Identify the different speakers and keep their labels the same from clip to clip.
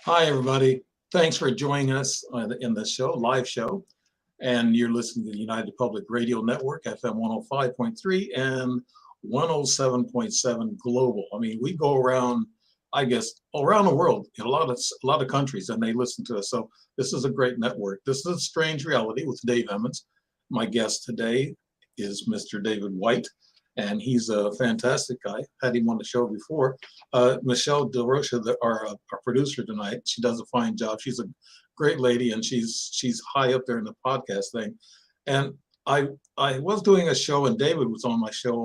Speaker 1: Hi, everybody. Thanks for joining us in the show, live show. And you're listening to the United Public Radio Network, FM 105.3 and 107.7 global. I mean, we go around, I guess, all around the world in a lot of countries, and they listen to us. So this is a great network. This is a Strange Reality with Dave Emmons. My guest today is Mr. David White, and he's a fantastic guy. Had him on the show before. Michelle DeRocha, our producer tonight, she does a fine job. She's a great lady, and she's high up there in the podcast thing. And I was doing a show, and David was on my show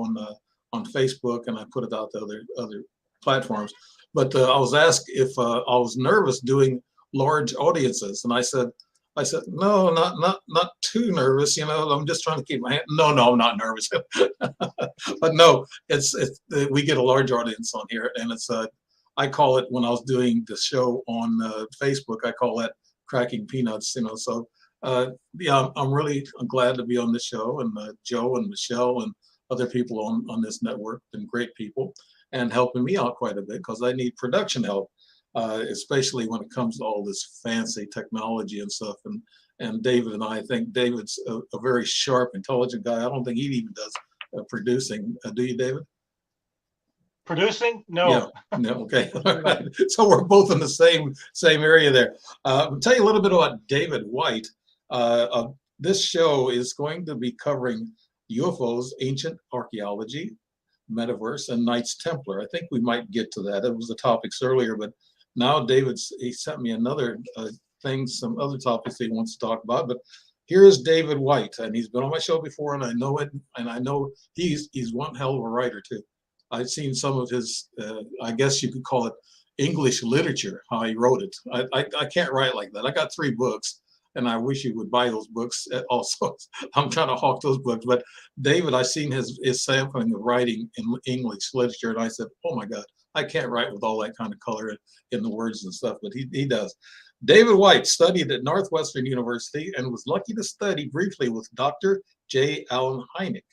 Speaker 1: on Facebook, and I put it out to other platforms. But I was asked if I was nervous doing large audiences, and I said, no, not too nervous. You know, I'm just trying to keep my hand. No, I'm not nervous. But no, it's we get a large audience on here, and I call it, when I was doing the show on Facebook, I call that cracking peanuts. You know, so yeah, I'm glad to be on the show, and Joe and Michelle and other people on this network, been great people and helping me out quite a bit because I need production help, especially when it comes to all this fancy technology and stuff. And David and I think David's a very sharp, intelligent guy. I don't think he even does producing. Do you, David?
Speaker 2: Producing?
Speaker 1: Yeah.
Speaker 2: No.
Speaker 1: No. Okay. All right. So we're both in the same area there. I'll tell you a little bit about David White. This show is going to be covering UFOs, ancient archaeology, Metaverse, and Knights Templar. I think we might get to that. It was the topics earlier, but now he sent me another some other topics he wants to talk about. But here's David White, and he's been on my show before, and I know it, and I know he's one hell of a writer too. I've seen some of his, I guess you could call it English literature, how he wrote it. I can't write like that. I got 3 books, and I wish you would buy those books also. I'm trying to hawk those books. But David, I've seen his sampling of writing in English literature, and I said, oh my God, I can't write with all that kind of color in the words and stuff, but he does. David White studied at Northwestern University and was lucky to study briefly with Dr. J. Allen Hynek,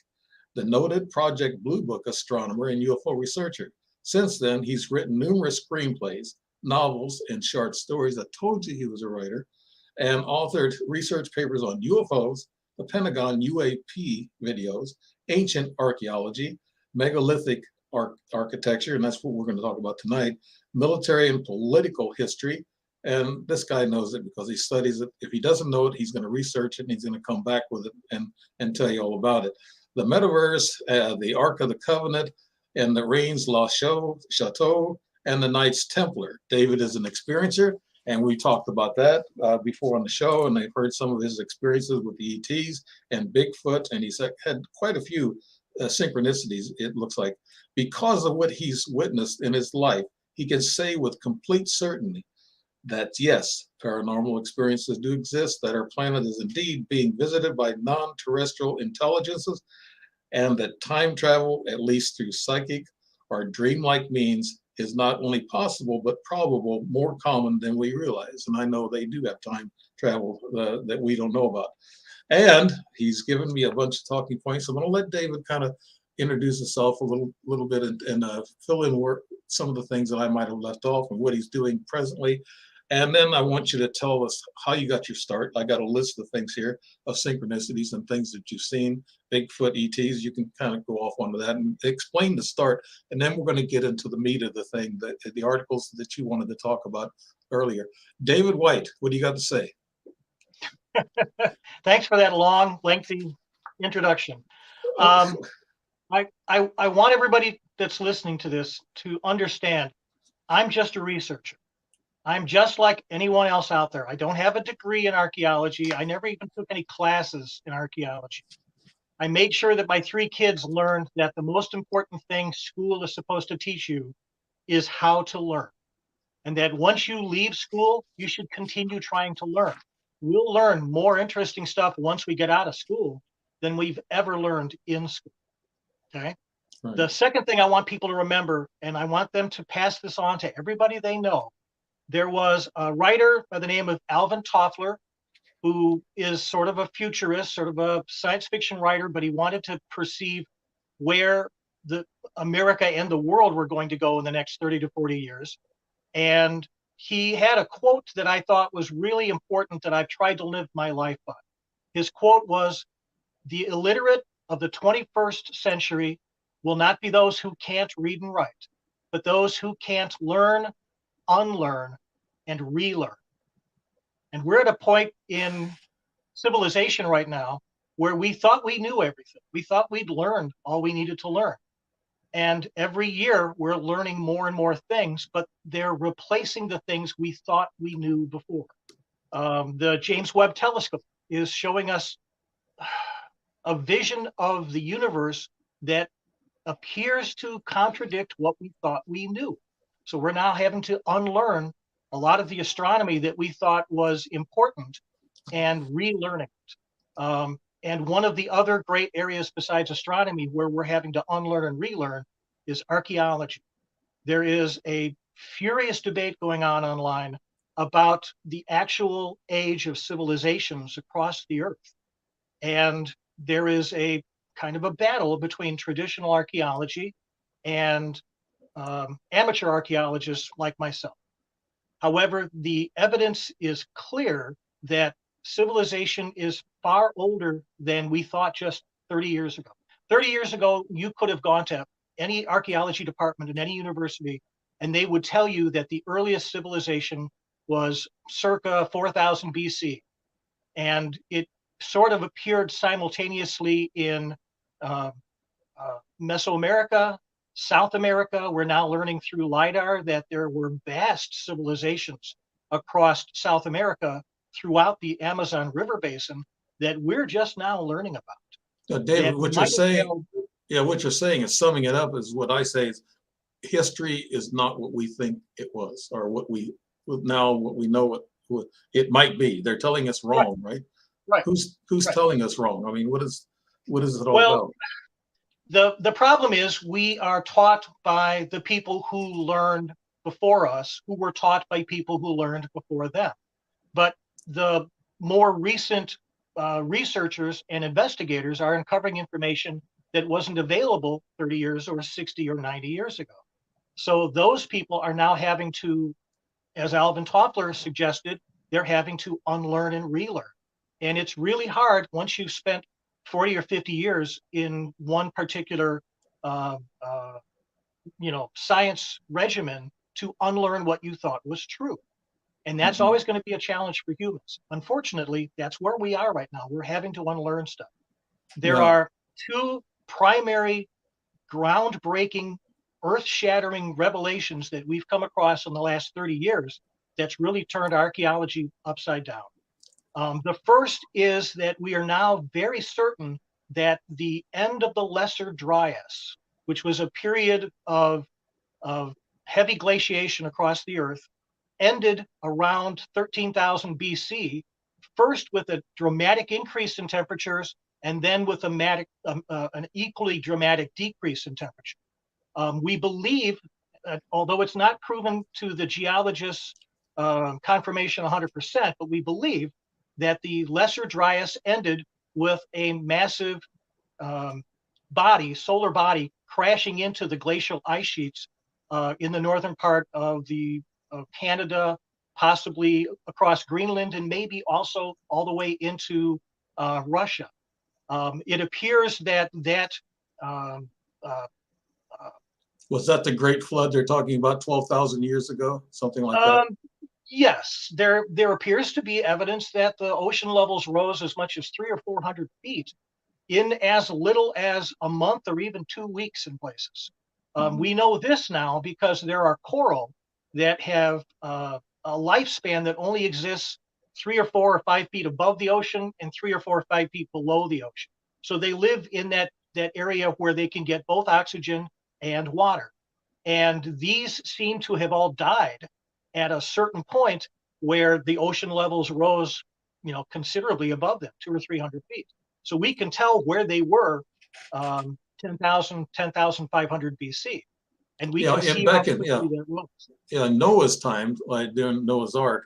Speaker 1: the noted Project Blue Book astronomer and UFO researcher. Since then, he's written numerous screenplays, novels, and short stories. I told you he was a writer, and authored research papers on UFOs, the Pentagon UAP videos, ancient archaeology, megalithic architecture, and that's what we're going to talk about tonight, military and political history. And this guy knows it because he studies it. If he doesn't know it, he's going to research it, and he's going to come back with it and tell you all about it. The Metaverse, the Ark of the Covenant, and the Rennes-le-Château, and the Knights Templar. David is an experiencer, and we talked about that before on the show, and they've heard some of his experiences with the ETs and Bigfoot, and he's had quite a few synchronicities, it looks like. Because of what he's witnessed in his life, he can say with complete certainty that yes, paranormal experiences do exist, that our planet is indeed being visited by non-terrestrial intelligences, and that time travel, at least through psychic or dreamlike means, is not only possible but probable, more common than we realize. And I know they do have time travel that we don't know about. And he's given me a bunch of talking points. I'm going to let David kind of introduce himself a little bit and fill in some of the things that I might have left off and what he's doing presently. And then I want you to tell us how you got your start. I got a list of things here of synchronicities and things that you've seen, Bigfoot, ETs. You can kind of go off onto that and explain the start. And then we're going to get into the meat of the thing, the articles that you wanted to talk about earlier. David White, what do you got to say?
Speaker 2: Thanks for that long, lengthy introduction. I want everybody that's listening to this to understand I'm just a researcher. I'm just like anyone else out there. I don't have a degree in archaeology. I never even took any classes in archaeology. I made sure that my 3 kids learned that the most important thing school is supposed to teach you is how to learn. And that once you leave school, you should continue trying to learn. We'll learn more interesting stuff once we get out of school than we've ever learned in school. Okay. Right. The second thing I want people to remember, and I want them to pass this on to everybody they know, there was a writer by the name of Alvin Toffler, who is sort of a futurist, sort of a science fiction writer, but he wanted to perceive where America and the world were going to go in the next 30 to 40 years. And he had a quote that I thought was really important that I've tried to live my life by. His quote was, "The illiterate of the 21st century will not be those who can't read and write, but those who can't learn, unlearn, and relearn." And we're at a point in civilization right now where we thought we knew everything. We thought we'd learned all we needed to learn. And every year we're learning more and more things, but they're replacing the things we thought we knew before. The James Webb Telescope is showing us a vision of the universe that appears to contradict what we thought we knew. So we're now having to unlearn a lot of the astronomy that we thought was important and relearning it. And one of the other great areas besides astronomy where we're having to unlearn and relearn is archaeology. There is a furious debate going on online about the actual age of civilizations across the earth. And there is a kind of a battle between traditional archaeology and amateur archaeologists like myself. However, the evidence is clear that civilization is far older than we thought just 30 years ago. 30 years ago, you could have gone to any archaeology department in any university, and they would tell you that the earliest civilization was circa 4000 BC. And it sort of appeared simultaneously in Mesoamerica, South America. We're now learning through LIDAR that there were vast civilizations across South America throughout the Amazon River basin that we're just now learning about.
Speaker 1: David, what you're saying, what you're saying is, summing it up, is what I say is history is not what we think it was, or what we know what it might be. They're telling us wrong, right?
Speaker 2: Right.
Speaker 1: Who's
Speaker 2: right.
Speaker 1: telling us wrong? I mean, what is it all about?
Speaker 2: The problem is we are taught by the people who learned before us, who were taught by people who learned before them. But the more recent researchers and investigators are uncovering information that wasn't available 30 years or 60 or 90 years ago. So those people are now having to, as Alvin Toffler suggested, they're having to unlearn and relearn. And it's really hard once you've spent 40 or 50 years in one particular science regimen to unlearn what you thought was true. And that's always going to be a challenge for humans. Unfortunately, that's where we are right now. We're having to unlearn stuff. There are two primary groundbreaking, earth-shattering revelations that we've come across in the last 30 years that's really turned archaeology upside down. The first is that we are now very certain that the end of the Lesser Dryas, which was a period of heavy glaciation across the earth, ended around 13,000 BC, first with a dramatic increase in temperatures, and then with an equally dramatic decrease in temperature. We believe, although it's not proven to the geologists' confirmation 100%, but we believe that the Lesser Dryas ended with a massive solar body, crashing into the glacial ice sheets in the northern part of Canada, possibly across Greenland, and maybe also all the way into Russia. It appears that
Speaker 1: was that the Great Flood they're talking about 12,000 years ago, something like that?
Speaker 2: Yes, there appears to be evidence that the ocean levels rose as much as 300 or 400 feet in as little as a month or even 2 weeks in places. We know this now because there are coral that have a lifespan that only exists 3 or 4 or 5 feet above the ocean and 3 or 4 or 5 feet below the ocean. So they live in that area where they can get both oxygen and water. And these seem to have all died at a certain point where the ocean levels rose, considerably above them, 200 or 300 feet. So we can tell where they were 10,500 BC. And we can see
Speaker 1: back
Speaker 2: how
Speaker 1: in
Speaker 2: quickly that rose.
Speaker 1: Noah's time, like during Noah's Ark,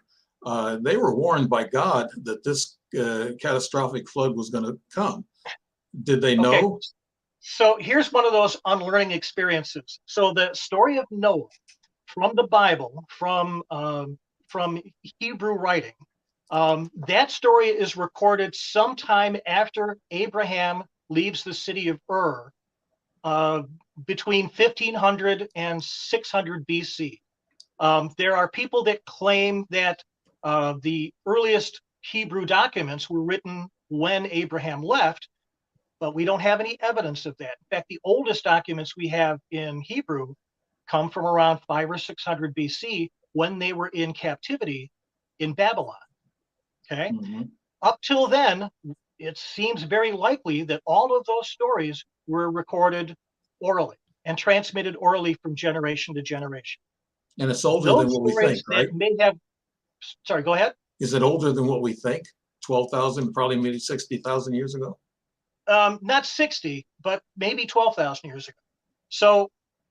Speaker 1: they were warned by God that this catastrophic flood was going to come. Did they know?
Speaker 2: Okay. So here's one of those unlearning experiences. So the story of Noah from the Bible, from Hebrew writing. That story is recorded sometime after Abraham leaves the city of Ur, between 1500 and 600 BC. There are people that claim that the earliest Hebrew documents were written when Abraham left, but we don't have any evidence of that. In fact, the oldest documents we have in Hebrew come from around 500 or 600 BC when they were in captivity in Babylon. Okay.
Speaker 1: Mm-hmm.
Speaker 2: Up till then, it seems very likely that all of those stories were recorded orally and transmitted orally from generation to generation.
Speaker 1: And it's older
Speaker 2: Those
Speaker 1: than what we
Speaker 2: stories
Speaker 1: think, right?
Speaker 2: that may have, sorry, go ahead.
Speaker 1: Is it older than what we think? 12,000, probably maybe 60,000 years ago?
Speaker 2: Not 60, but maybe 12,000 years ago. So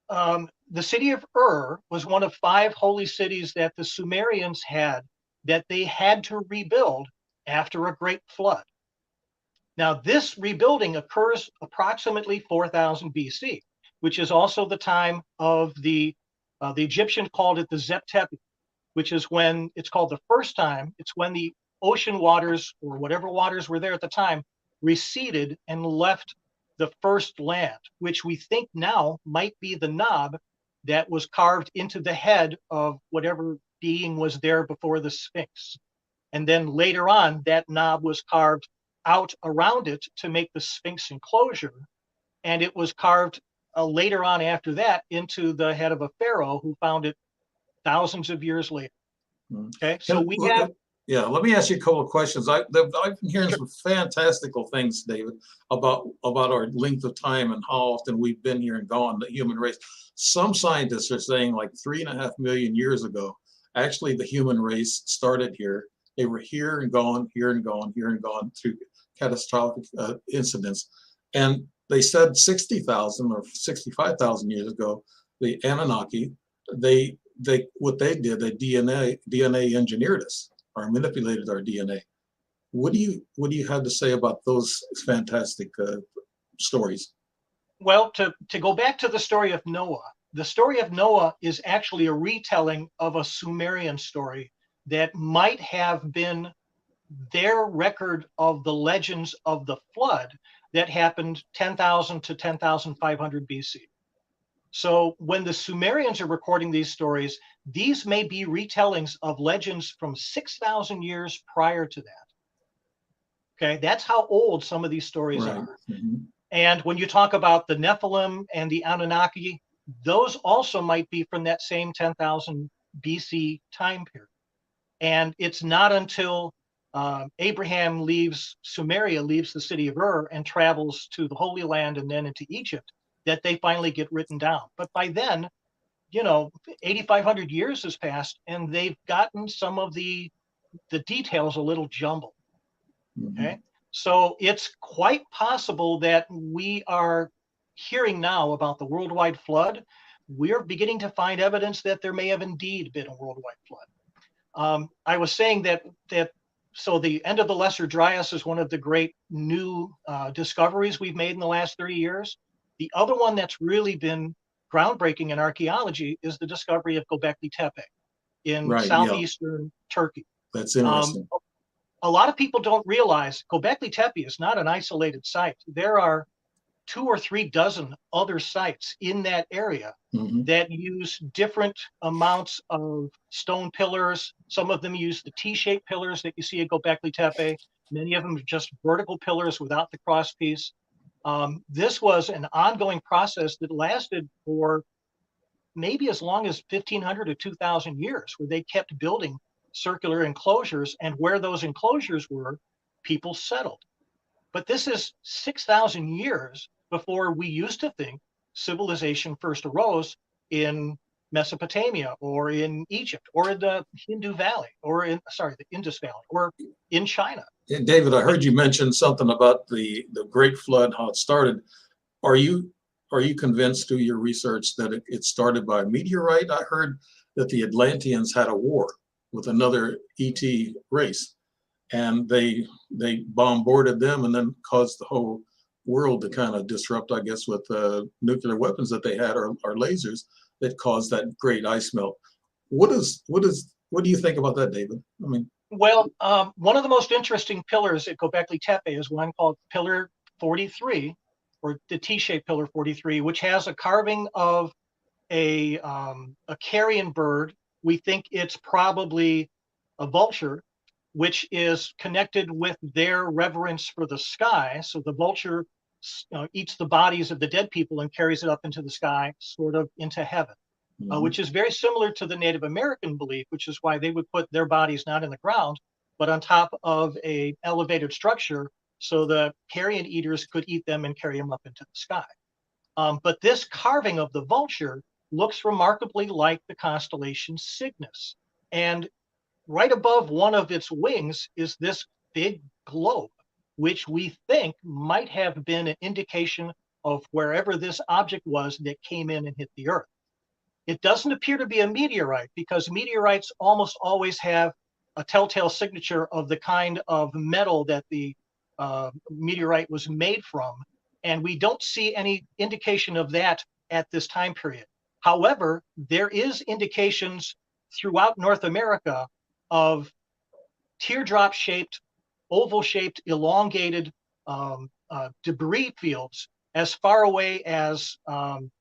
Speaker 2: the city of Ur was one of 5 holy cities that the Sumerians had that they had to rebuild after a great flood. Now, this rebuilding occurs approximately 4000 BC, which is also the time of the Egyptians called it the Zep-Tepi, which is when it's called the first time. It's when the ocean waters, or whatever waters were there at the time, receded and left the first land, which we think now might be the knob that was carved into the head of whatever being was there before the Sphinx. And then later on, that knob was carved out around it to make the Sphinx enclosure. And it was carved later on after that into the head of a pharaoh who found it thousands of years later. Okay, so we have.
Speaker 1: Yeah, let me ask you a couple of questions. I've been hearing some fantastical things, David, about our length of time and how often we've been here and gone, the human race. Some scientists are saying like 3.5 million years ago, actually the human race started here. They were here and gone, here and gone, here and gone through catastrophic incidents. And they said 60,000 or 65,000 years ago, the Anunnaki, what they did, they DNA engineered us or manipulated our DNA. What do you have to say about those fantastic stories?
Speaker 2: Well, to go back to the story of Noah, the story of Noah is actually a retelling of a Sumerian story that might have been their record of the legends of the flood that happened 10,000 to 10,500 BC. So when the Sumerians are recording these stories, these may be retellings of legends from 6,000 years prior to that. Okay, that's how old some of these stories are.
Speaker 1: Mm-hmm.
Speaker 2: And when you talk about the Nephilim and the Anunnaki, those also might be from that same 10,000 BC time period. And it's not until Abraham leaves Sumeria, leaves the city of Ur, and travels to the Holy Land and then into Egypt, that they finally get written down. But by then, 8,500 years has passed, and they've gotten some of the details a little jumbled.
Speaker 1: Mm-hmm.
Speaker 2: Okay, so it's quite possible that we are hearing now about the worldwide flood. We're beginning to find evidence that there may have indeed been a worldwide flood. I was saying that so the end of the Lesser Dryas is one of the great new discoveries we've made in the last 30 years. The other one that's really been groundbreaking in archaeology is the discovery of Göbekli Tepe in southeastern Turkey.
Speaker 1: That's interesting.
Speaker 2: A lot of people don't realize Göbekli Tepe is not an isolated site. There are 2 or 3 dozen other sites in that area
Speaker 1: Mm-hmm.
Speaker 2: that use different amounts of stone pillars. Some of them use the T-shaped pillars that you see at Göbekli Tepe. Many of them are just vertical pillars without the crosspiece. This was an ongoing process that lasted for maybe as long as 1,500 to 2,000 years, where they kept building circular enclosures, and where those enclosures were, people settled. But this is 6,000 years before we used to think civilization first arose in Mesopotamia or in Egypt or in the Hindu Valley or the Indus Valley or in China.
Speaker 1: And David, I heard you mention something about the Great Flood, how it started. Are you convinced through your research that it started by a meteorite? I heard that the Atlanteans had a war with another ET race, and they bombarded them and then caused the whole world to kind of disrupt, I guess, with nuclear weapons that they had or lasers. that caused that great ice melt. What do you think about that, David? I mean,
Speaker 2: Well, one of the most interesting pillars at Göbekli Tepe is one called Pillar 43, or the T-shaped Pillar 43, which has a carving of a carrion bird. We think it's probably a vulture, which is connected with their reverence for the sky. So the vulture eats the bodies of the dead people and carries it up into the sky, sort of into heaven. Which is very similar to the Native American belief, which is why they would put their bodies not in the ground, but on top of a elevated structure, so the carrion eaters could eat them and carry them up into the sky. But this carving of the vulture looks remarkably like the constellation Cygnus. And right above one of its wings is this big globe, which we think might have been an indication of wherever this object was that came in and hit the Earth. It doesn't appear to be a meteorite, because meteorites almost always have a telltale signature of the kind of metal that the meteorite was made from. And we don't see any indication of that at this time period. However, there is indications throughout North America of teardrop-shaped, oval-shaped, elongated debris fields as far away as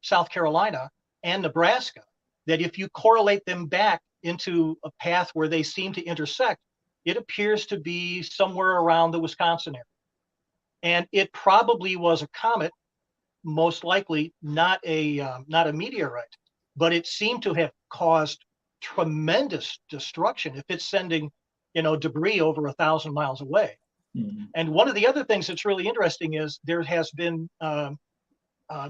Speaker 2: South Carolina and Nebraska, that if you correlate them back into a path where they seem to intersect, it appears to be somewhere around the Wisconsin area. And it probably was a comet, most likely not a meteorite, but it seemed to have caused tremendous destruction if it's sending, debris over 1,000 miles away. Mm-hmm. And one of the other things that's really interesting is there has been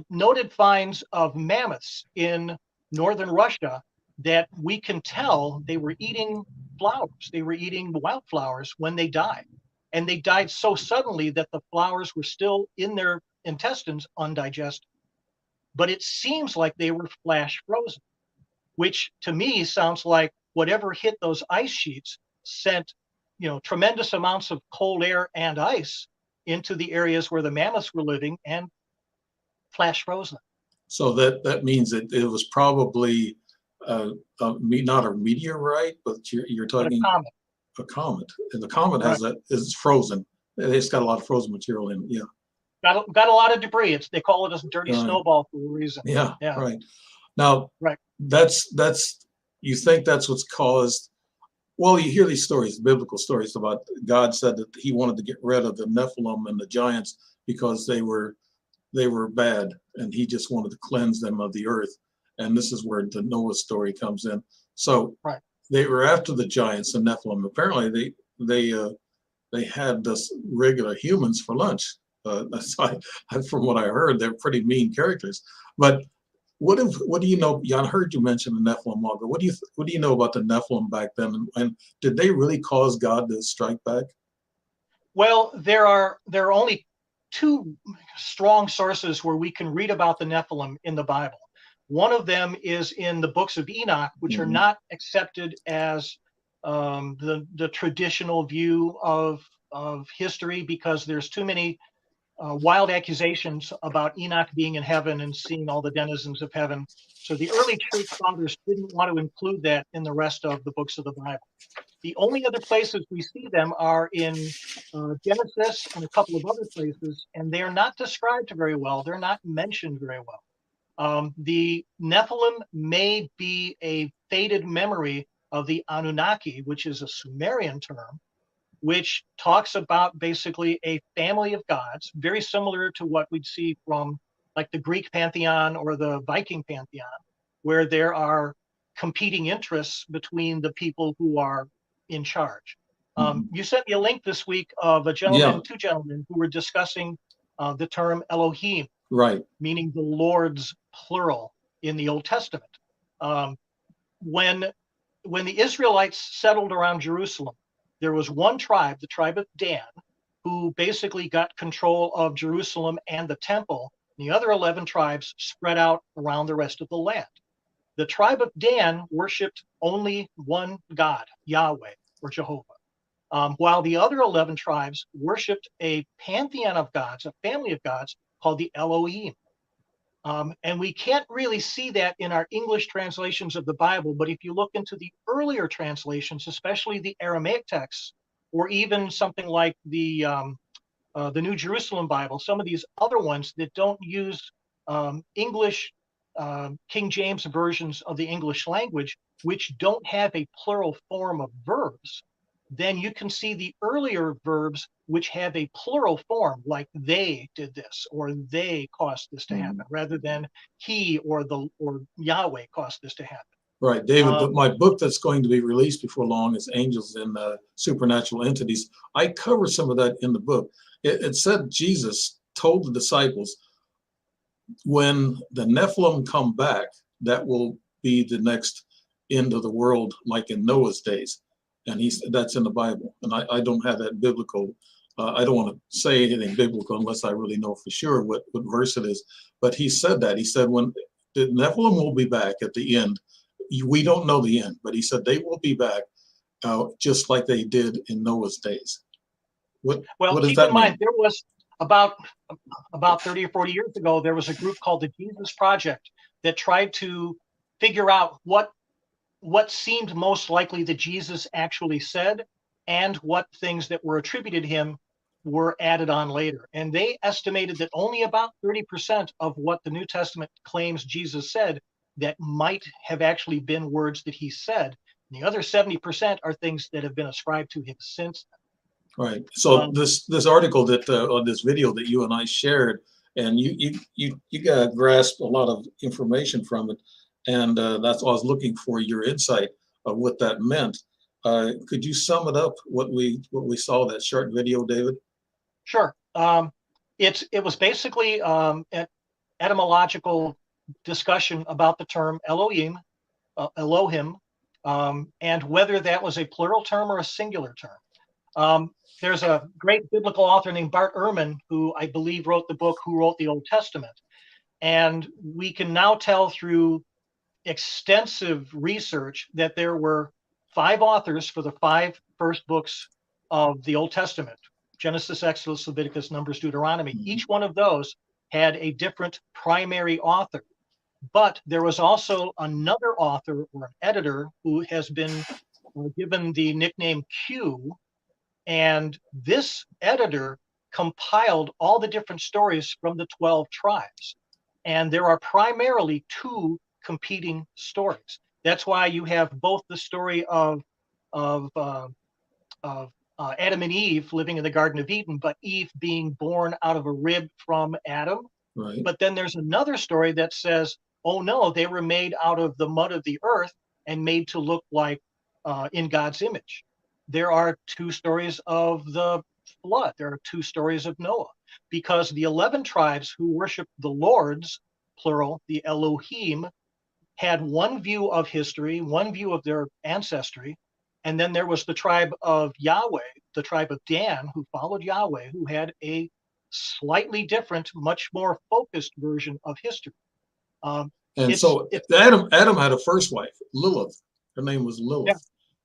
Speaker 2: noted finds of mammoths in northern Russia that we can tell they were eating flowers. They were eating wildflowers when they died. And they died so suddenly that the flowers were still in their intestines undigested. But it seems like they were flash frozen, which to me sounds like whatever hit those ice sheets sent, tremendous amounts of cold air and ice into the areas where the mammoths were living and flash frozen.
Speaker 1: So that means that it was probably not a meteorite, but you're talking a comet. And the comet has is frozen. It's got a lot of frozen material in it. Yeah.
Speaker 2: Got a lot of debris. They call it a dirty snowball for a reason.
Speaker 1: Yeah. Right. Now, that's you think that's what's caused. Well, you hear these stories, biblical stories about God said that he wanted to get rid of the Nephilim and the giants because they were bad, and he just wanted to cleanse them of the earth. And this is where the Noah story comes in. So they were after the giants and Nephilim. Apparently, they had this regular humans for lunch. From what I heard, they're pretty mean characters. But what do you know? I heard you mention the Nephilim, but what do you know about the Nephilim back then? And did they really cause God to strike back?
Speaker 2: Well, there are only two strong sources where we can read about the Nephilim in the Bible. One of them is in the books of Enoch, which are not accepted as the traditional view of history, because there's too many wild accusations about Enoch being in heaven and seeing all the denizens of heaven. So the early church fathers didn't want to include that in the rest of the books of the Bible. The only other places we see them are in Genesis and a couple of other places, and they are not described very well. They're not mentioned very well. The Nephilim may be a faded memory of the Anunnaki, which is a Sumerian term, which talks about basically a family of gods, very similar to what we'd see from like the Greek pantheon or the Viking pantheon, where there are competing interests between the people who are in charge. You sent me a link this week of two gentlemen who were discussing the term Elohim, meaning the Lord's plural in the Old Testament. When the Israelites settled around Jerusalem, there was one tribe, the tribe of Dan, who basically got control of Jerusalem and the temple. The other 11 tribes spread out around the rest of the land. The tribe of Dan worshipped only one God, Yahweh or Jehovah, while the other 11 tribes worshipped a pantheon of gods, a family of gods called the Elohim. And we can't really see that in our English translations of the Bible, but if you look into the earlier translations, especially the Aramaic texts, or even something like the New Jerusalem Bible, some of these other ones that don't use English, King James versions of the English language, which don't have a plural form of verbs, then you can see the earlier verbs which have a plural form, like they did this or they caused this to happen, rather than he or Yahweh caused this to happen.
Speaker 1: Right, David, but my book that's going to be released before long is Angels and Supernatural Entities. I cover some of that in the book. It said Jesus told the disciples, when the Nephilim come back, that will be the next end of the world, like in Noah's days. And that's in the Bible. And I don't have that biblical. I don't want to say anything biblical unless I really know for sure what verse it is. But he said that. He said when the Nephilim will be back at the end, we don't know the end, but he said they will be back just like they did in Noah's days. What does
Speaker 2: keep
Speaker 1: that
Speaker 2: in mind,
Speaker 1: mean?
Speaker 2: there was about 30 or 40 years ago, there was a group called the Jesus Project that tried to figure out what seemed most likely that Jesus actually said and what things that were attributed to him were added on later. And they estimated that only about 30% of what the New Testament claims Jesus said that might have actually been words that he said. And the other 70% are things that have been ascribed to him since then.
Speaker 1: Right. So this article that on this video that you and I shared, and you got grasp a lot of information from it, and that's why I was looking for your insight of what that meant. Could you sum it up what we saw that short video, David?
Speaker 2: Sure. It was basically an etymological discussion about the term Elohim, and whether that was a plural term or a singular term. There's a great biblical author named Bart Ehrman, who I believe wrote the book Who Wrote the Old Testament. And we can now tell through extensive research that there were 5 authors for the 5 first books of the Old Testament: Genesis, Exodus, Leviticus, Numbers, Deuteronomy. Each one of those had a different primary author. But there was also another author or an editor who has been given the nickname Q. And this editor compiled all the different stories from the 12 tribes. And there are primarily 2 competing stories. That's why you have both the story of Adam and Eve living in the Garden of Eden, but Eve being born out of a rib from Adam.
Speaker 1: Right.
Speaker 2: But then there's another story that says, oh no, they were made out of the mud of the earth and made to look like in God's image. There are 2 stories of the flood. There are 2 stories of Noah, because the 11 tribes who worshiped the Lords, plural, the Elohim, had one view of history, one view of their ancestry. And then there was the tribe of Yahweh, the tribe of Dan, who followed Yahweh, who had a slightly different, much more focused version of history.
Speaker 1: And so Adam had a first wife, Lilith. Her name was Lilith.
Speaker 2: Yeah.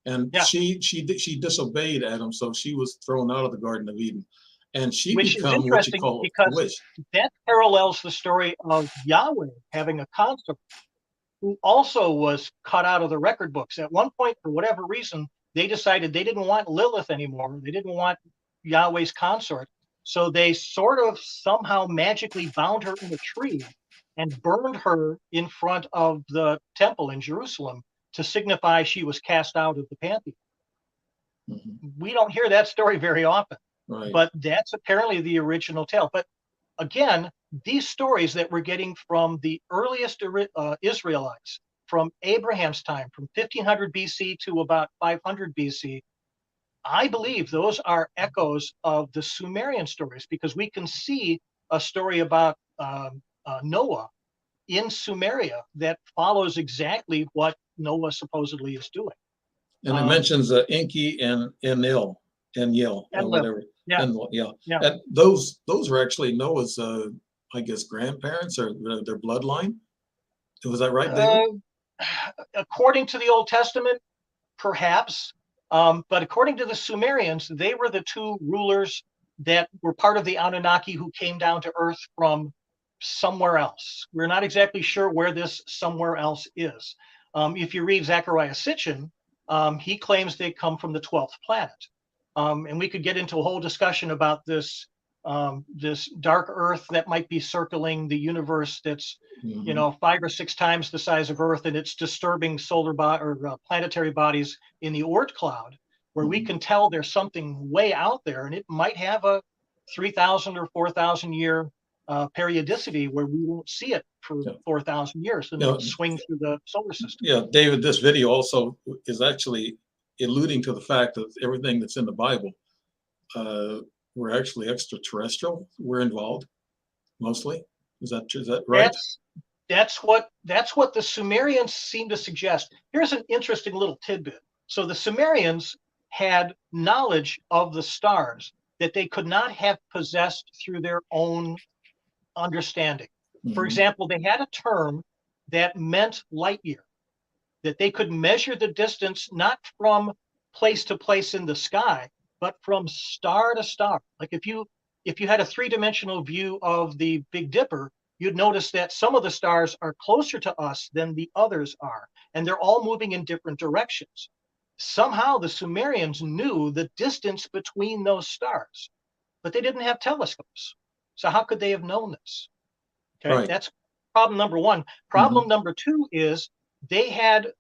Speaker 1: And
Speaker 2: yeah.
Speaker 1: she disobeyed Adam, so she was thrown out of the Garden of Eden. And she
Speaker 2: Which
Speaker 1: became
Speaker 2: is
Speaker 1: what you
Speaker 2: interesting
Speaker 1: call a
Speaker 2: because
Speaker 1: witch.
Speaker 2: that parallels the story of Yahweh having a consort who also was cut out of the record books. At one point, for whatever reason, they decided they didn't want Lilith anymore. They didn't want Yahweh's consort. So they sort of somehow magically bound her in a tree and burned her in front of the temple in Jerusalem to signify she was cast out of the pantheon. We don't hear that story very often, but that's apparently the original tale. But again, these stories that we're getting from the earliest Israelites, from Abraham's time, from 1500 BC to about 500 BC, I believe those are echoes of the Sumerian stories, because we can see a story about Noah in Sumeria that follows exactly what Noah supposedly is doing.
Speaker 1: And it mentions Enki and Enlil, or whatever.
Speaker 2: Yeah.
Speaker 1: Enlil, yeah.
Speaker 2: Yeah.
Speaker 1: And those are actually Noah's, I guess, grandparents or their bloodline. Was that right, David?
Speaker 2: According to the Old Testament, perhaps. But according to the Sumerians, they were the 2 rulers that were part of the Anunnaki who came down to Earth from somewhere else. We're not exactly sure where this somewhere else is. If you read Zecharia Sitchin, he claims they come from the 12th planet. And we could get into a whole discussion about this this dark Earth that might be circling the universe that's, you know, 5 or 6 times the size of Earth, and it's disturbing planetary bodies in the Oort cloud, where we can tell there's something way out there, and it might have a 3,000 or 4,000 year periodicity where we won't see it for 4,000 years and then swing through the solar system.
Speaker 1: Yeah, David, this video also is actually alluding to the fact that everything that's in the Bible, we're actually extraterrestrial. We're involved mostly. Is that right?
Speaker 2: That's what the Sumerians seem to suggest. Here's an interesting little tidbit. So the Sumerians had knowledge of the stars that they could not have possessed through their own understanding. For example, they had a term that meant light year, that they could measure the distance not from place to place in the sky, but from star to star. Like if you had a 3-dimensional view of the Big Dipper, you'd notice that some of the stars are closer to us than the others are, and they're all moving in different directions. Somehow the Sumerians knew the distance between those stars, but they didn't have telescopes. So how could they have known this? Okay,
Speaker 1: right.
Speaker 2: That's problem number one. Problem number two is they had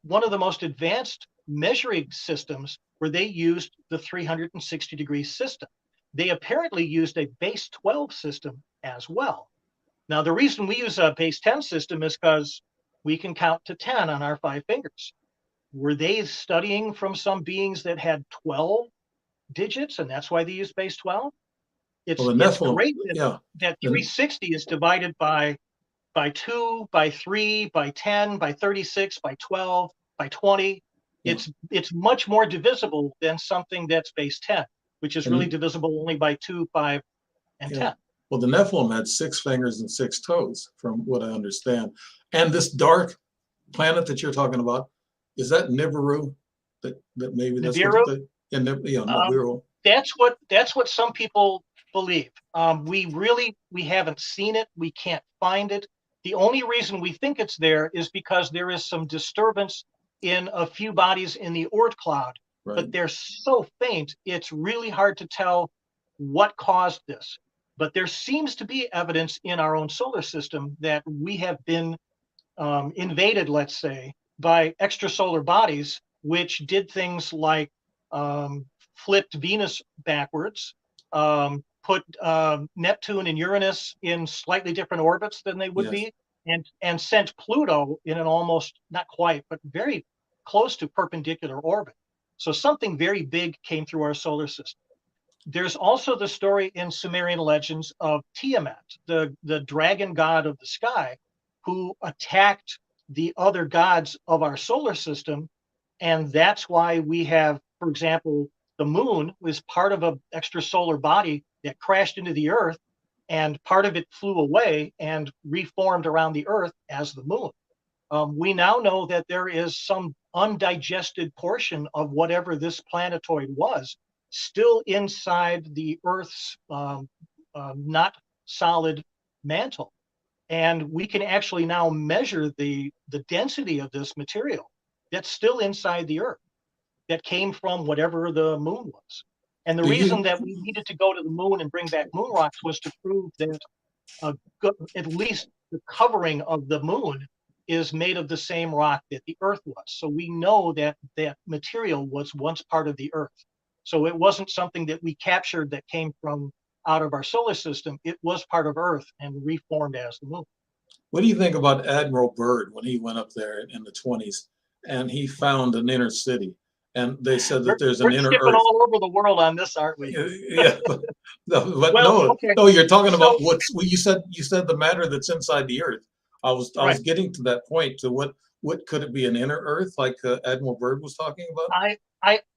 Speaker 2: one of the most advanced measuring systems where they used the 360-degree system. They apparently used a base 12 system as well. Now, the reason we use a base 10 system is because we can count to 10 on our 5 fingers. Were they studying from some beings that had 12 digits, and that's why they use base 12? It's great that 360 is divided by 2, by 3, by 10, by 36, by 12, by 20. It's much more divisible than something that's base 10, which is really divisible only by 2, 5, and 10.
Speaker 1: Well, the Nephilim had 6 fingers and 6 toes, from what I understand. And this dark planet that you're talking about, is that Nibiru? That maybe that's
Speaker 2: Nibiru?
Speaker 1: Nibiru.
Speaker 2: That's what some people believe. We haven't seen it. We can't find it. The only reason we think it's there is because there is some disturbance in a few bodies in the Oort cloud, but they're so faint, it's really hard to tell what caused this. But there seems to be evidence in our own solar system that we have been invaded, let's say, by extrasolar bodies, which did things like flipped Venus backwards, put Neptune and Uranus in slightly different orbits than they would be, and sent Pluto in an almost, not quite, but very close to perpendicular orbit. So something very big came through our solar system. There's also the story in Sumerian legends of Tiamat, the dragon god of the sky, who attacked the other gods of our solar system. And that's why we have, for example, the moon was part of an extrasolar body that crashed into the Earth, and part of it flew away and reformed around the Earth as the moon. We now know that there is some undigested portion of whatever this planetoid was still inside the Earth's not solid mantle. And we can actually now measure the density of this material that's still inside the Earth that came from whatever the moon was. And the reason that we needed to go to the moon and bring back moon rocks was to prove that at least the covering of the moon is made of the same rock that the Earth was. So we know that that material was once part of the Earth. So it wasn't something that we captured that came from out of our solar system. It was part of Earth and reformed as the moon.
Speaker 1: What do you think about Admiral Byrd when he went up there in the 20s and he found an inner city? And they said that there's an inner Earth.
Speaker 2: We're skipping all over the world on this, aren't we?
Speaker 1: Yeah, no, you're talking about you said the matter that's inside the Earth. I was getting to that point. To what could it be, an inner Earth like Admiral Byrd was talking about?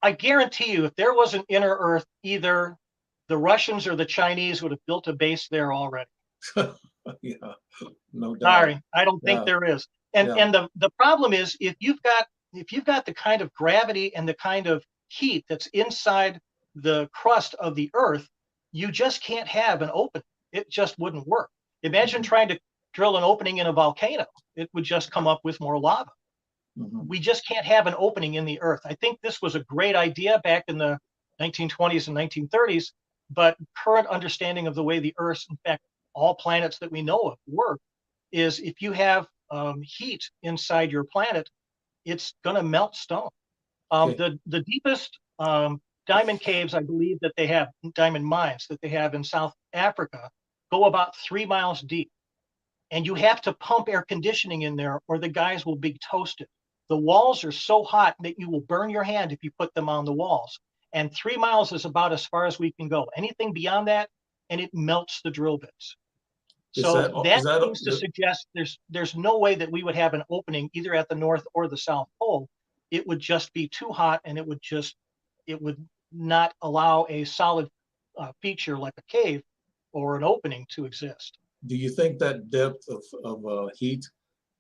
Speaker 2: I guarantee you, if there was an inner Earth, either the Russians or the Chinese would have built a base there already.
Speaker 1: Yeah, no doubt.
Speaker 2: Sorry, I don't think there is. And the problem is, if you've got the kind of gravity and the kind of heat that's inside the crust of the Earth, you just can't have an opening. It just wouldn't work. Imagine trying to drill an opening in a volcano. It would just come up with more lava. We just can't have an opening in the earth. I think this was a great idea back in the 1920s and 1930s, but current understanding of the way the earth, in fact, all planets that we know of work, is if you have heat inside your planet, it's going to melt stone. The deepest diamond caves, I believe, that they have, diamond mines that they have in South Africa, go about 3 miles deep. And you have to pump air conditioning in there or the guys will be toasted. The walls are so hot that you will burn your hand if you put them on the walls. And 3 miles is about as far as we can go. Anything beyond that, and it melts the drill bits. So that seems to suggest there's no way that we would have an opening either at the North or the South Pole. It would just be too hot, and it would not allow a solid feature like a cave or an opening to exist.
Speaker 1: Do you think that depth of heat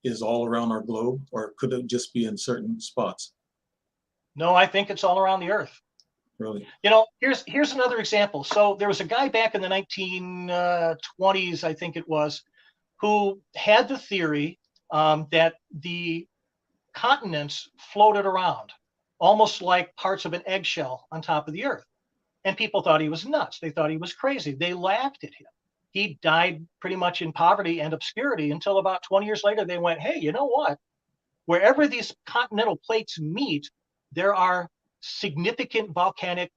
Speaker 1: is all around our globe, or could it just be in certain spots?
Speaker 2: No, I think it's all around the Earth.
Speaker 1: Really?
Speaker 2: You know, here's another example. So there was a guy back in the 1920s, I think it was, who had the theory that the continents floated around, almost like parts of an eggshell on top of the Earth. And people thought he was nuts. They thought he was crazy. They laughed at him. He died pretty much in poverty and obscurity until about 20 years later, they went, hey, you know what? Wherever these continental plates meet, there are significant volcanic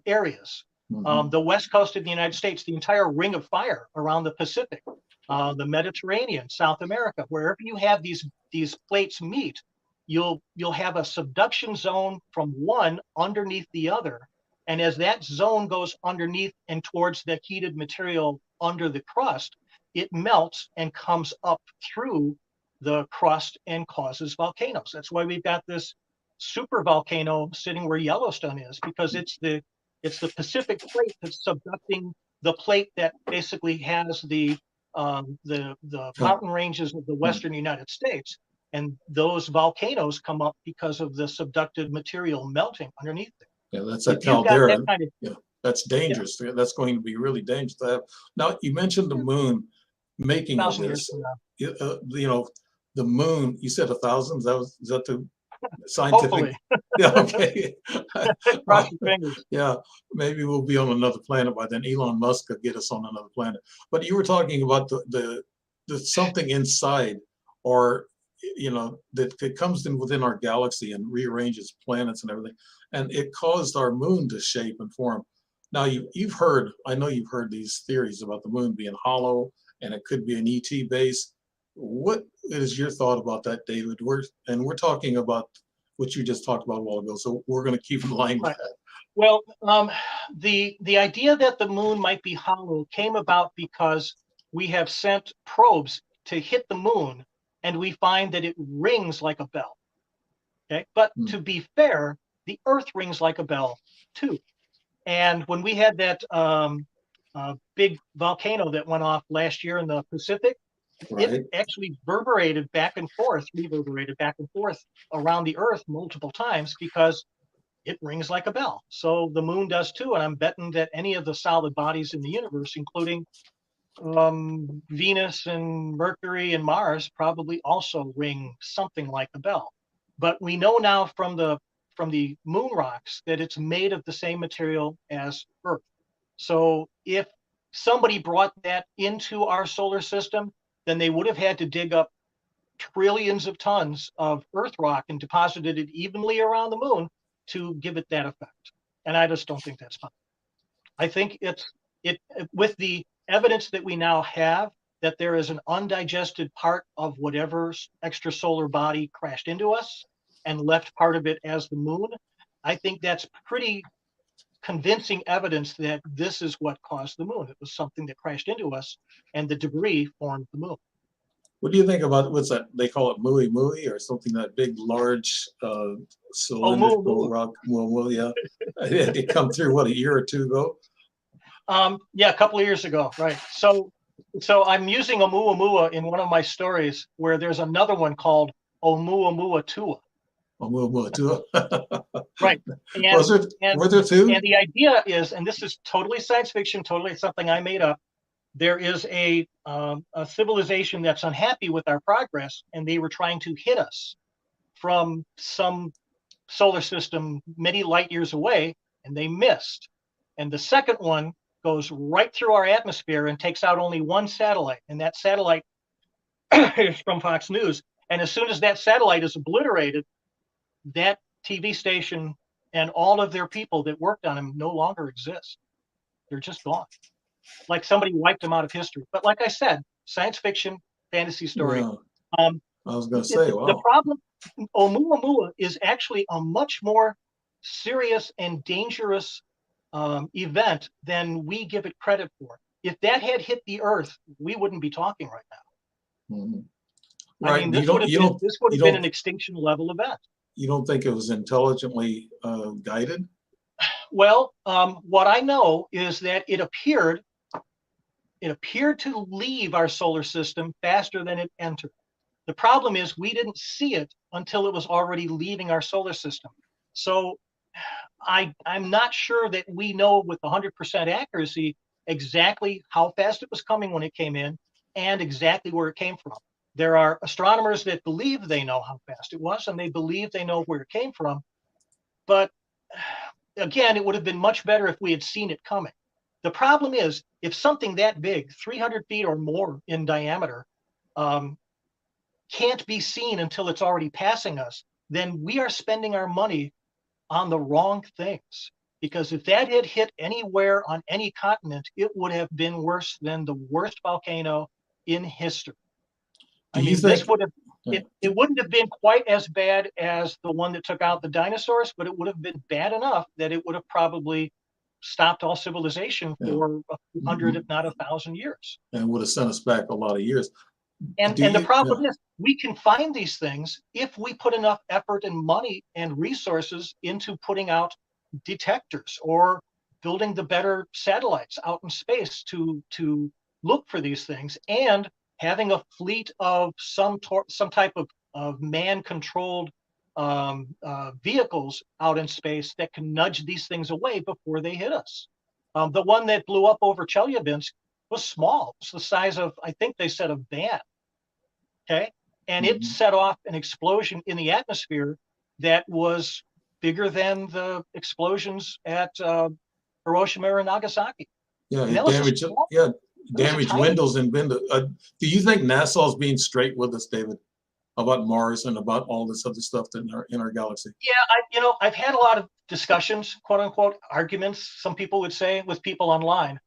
Speaker 2: areas. The west coast of the United States, the entire ring of fire around the Pacific, the Mediterranean, South America, wherever you have these plates meet, you'll have a subduction zone from one underneath the other. And as that zone goes underneath and towards the heated material under the crust, it melts and comes up through the crust and causes volcanoes. That's why we've got this super volcano sitting where Yellowstone is, because it's the Pacific plate that's subducting the plate that basically has the mountain ranges of the western United States. And those volcanoes come up because of the subducted material melting underneath it.
Speaker 1: Yeah, that's that caldera. Yeah, that's dangerous. Yeah. That's going to be really dangerous to have. Now, you mentioned the moon making of this. You know, the moon, you said 1,000? Is that the scientific? Yeah, okay.
Speaker 2: Cross your fingers.
Speaker 1: Yeah, maybe we'll be on another planet by then. Elon Musk could get us on another planet. But you were talking about the something inside, or you know, that comes in within our galaxy and rearranges planets and everything, and it caused our moon to shape and form. Now you've heard, I know you've heard these theories about the moon being hollow and it could be an ET base. What is your thought about that, David? We're talking about what you just talked about a while ago, so we're going to keep in line with that.
Speaker 2: Well, the idea that the moon might be hollow came about because we have sent probes to hit the moon, and we find that it rings like a bell. Okay, but to be fair, the Earth rings like a bell too. And when we had that big volcano that went off last year in the Pacific, it actually reverberated back and forth around the Earth multiple times because it rings like a bell. So the moon does too, and I'm betting that any of the solid bodies in the universe, including Venus and Mercury and Mars, probably also ring something like a bell. But we know now from the moon rocks that it's made of the same material as Earth. So if somebody brought that into our solar system, then they would have had to dig up trillions of tons of Earth rock and deposited it evenly around the moon to give it that effect. And I just don't think that's possible. I think it with the evidence that we now have that there is an undigested part of whatever extrasolar body crashed into us and left part of it as the moon, I think that's pretty convincing evidence that this is what caused the moon. It was something that crashed into us and the debris formed the moon.
Speaker 1: What do you think about, what's that, they call it Mooey Mooey or something, that big large cylindrical rock? Yeah. It had come through, what, a year or two ago?
Speaker 2: Yeah, a couple of years ago, right. So I'm using Oumuamua in one of my stories where there's another one called Oumuamua Tua.
Speaker 1: Oumuamua Tua.
Speaker 2: Right.
Speaker 1: Were there two?
Speaker 2: And the idea is, and this is totally science fiction, totally something I made up, there is a civilization that's unhappy with our progress, and they were trying to hit us from some solar system many light years away, and they missed. And the second one goes right through our atmosphere and takes out only one satellite, and that satellite is from Fox News. And as soon as that satellite is obliterated, that TV station and all of their people that worked on them no longer exist. They're just gone. Like somebody wiped them out of history. But like I said, science fiction, fantasy story.
Speaker 1: Yeah.
Speaker 2: Um,
Speaker 1: I was going to say, wow.
Speaker 2: The problem, Oumuamua is actually a much more serious and dangerous event than we give it credit for. If that had hit the Earth, we wouldn't be talking right now.
Speaker 1: Mm-hmm.
Speaker 2: I
Speaker 1: Right.
Speaker 2: mean, this would have been an extinction level event.
Speaker 1: You don't think it was intelligently guided?
Speaker 2: Well, what I know is that it appeared to leave our solar system faster than it entered. The problem is we didn't see it until it was already leaving our solar system. So I'm not sure that we know with 100% accuracy exactly how fast it was coming when it came in and exactly where it came from. There are astronomers that believe they know how fast it was, and they believe they know where it came from. But again, it would have been much better if we had seen it coming. The problem is, if something that big, 300 feet or more in diameter, can't be seen until it's already passing us, then we are spending our money on the wrong things. Because if that had hit anywhere on any continent, it would have been worse than the worst volcano in history. I mean, this would have, it wouldn't have been quite as bad as the one that took out the dinosaurs, but it would have been bad enough that it would have probably stopped all civilization for 100, if not 1,000 years.
Speaker 1: And would have sent us back a lot of years.
Speaker 2: And the problem is, we can find these things if we put enough effort and money and resources into putting out detectors or building the better satellites out in space to look for these things, and having a fleet of some type of man-controlled vehicles out in space that can nudge these things away before they hit us. The one that blew up over Chelyabinsk was small. It's the size of, I think they said, a van. Okay, and it set off an explosion in the atmosphere that was bigger than the explosions at Hiroshima and Nagasaki.
Speaker 1: Yeah, it damaged windows and windows. Do you think NASA's being straight with us, David, about Mars and about all this other stuff in our galaxy?
Speaker 2: Yeah, I've had a lot of discussions, quote unquote, arguments, some people would say, with people online.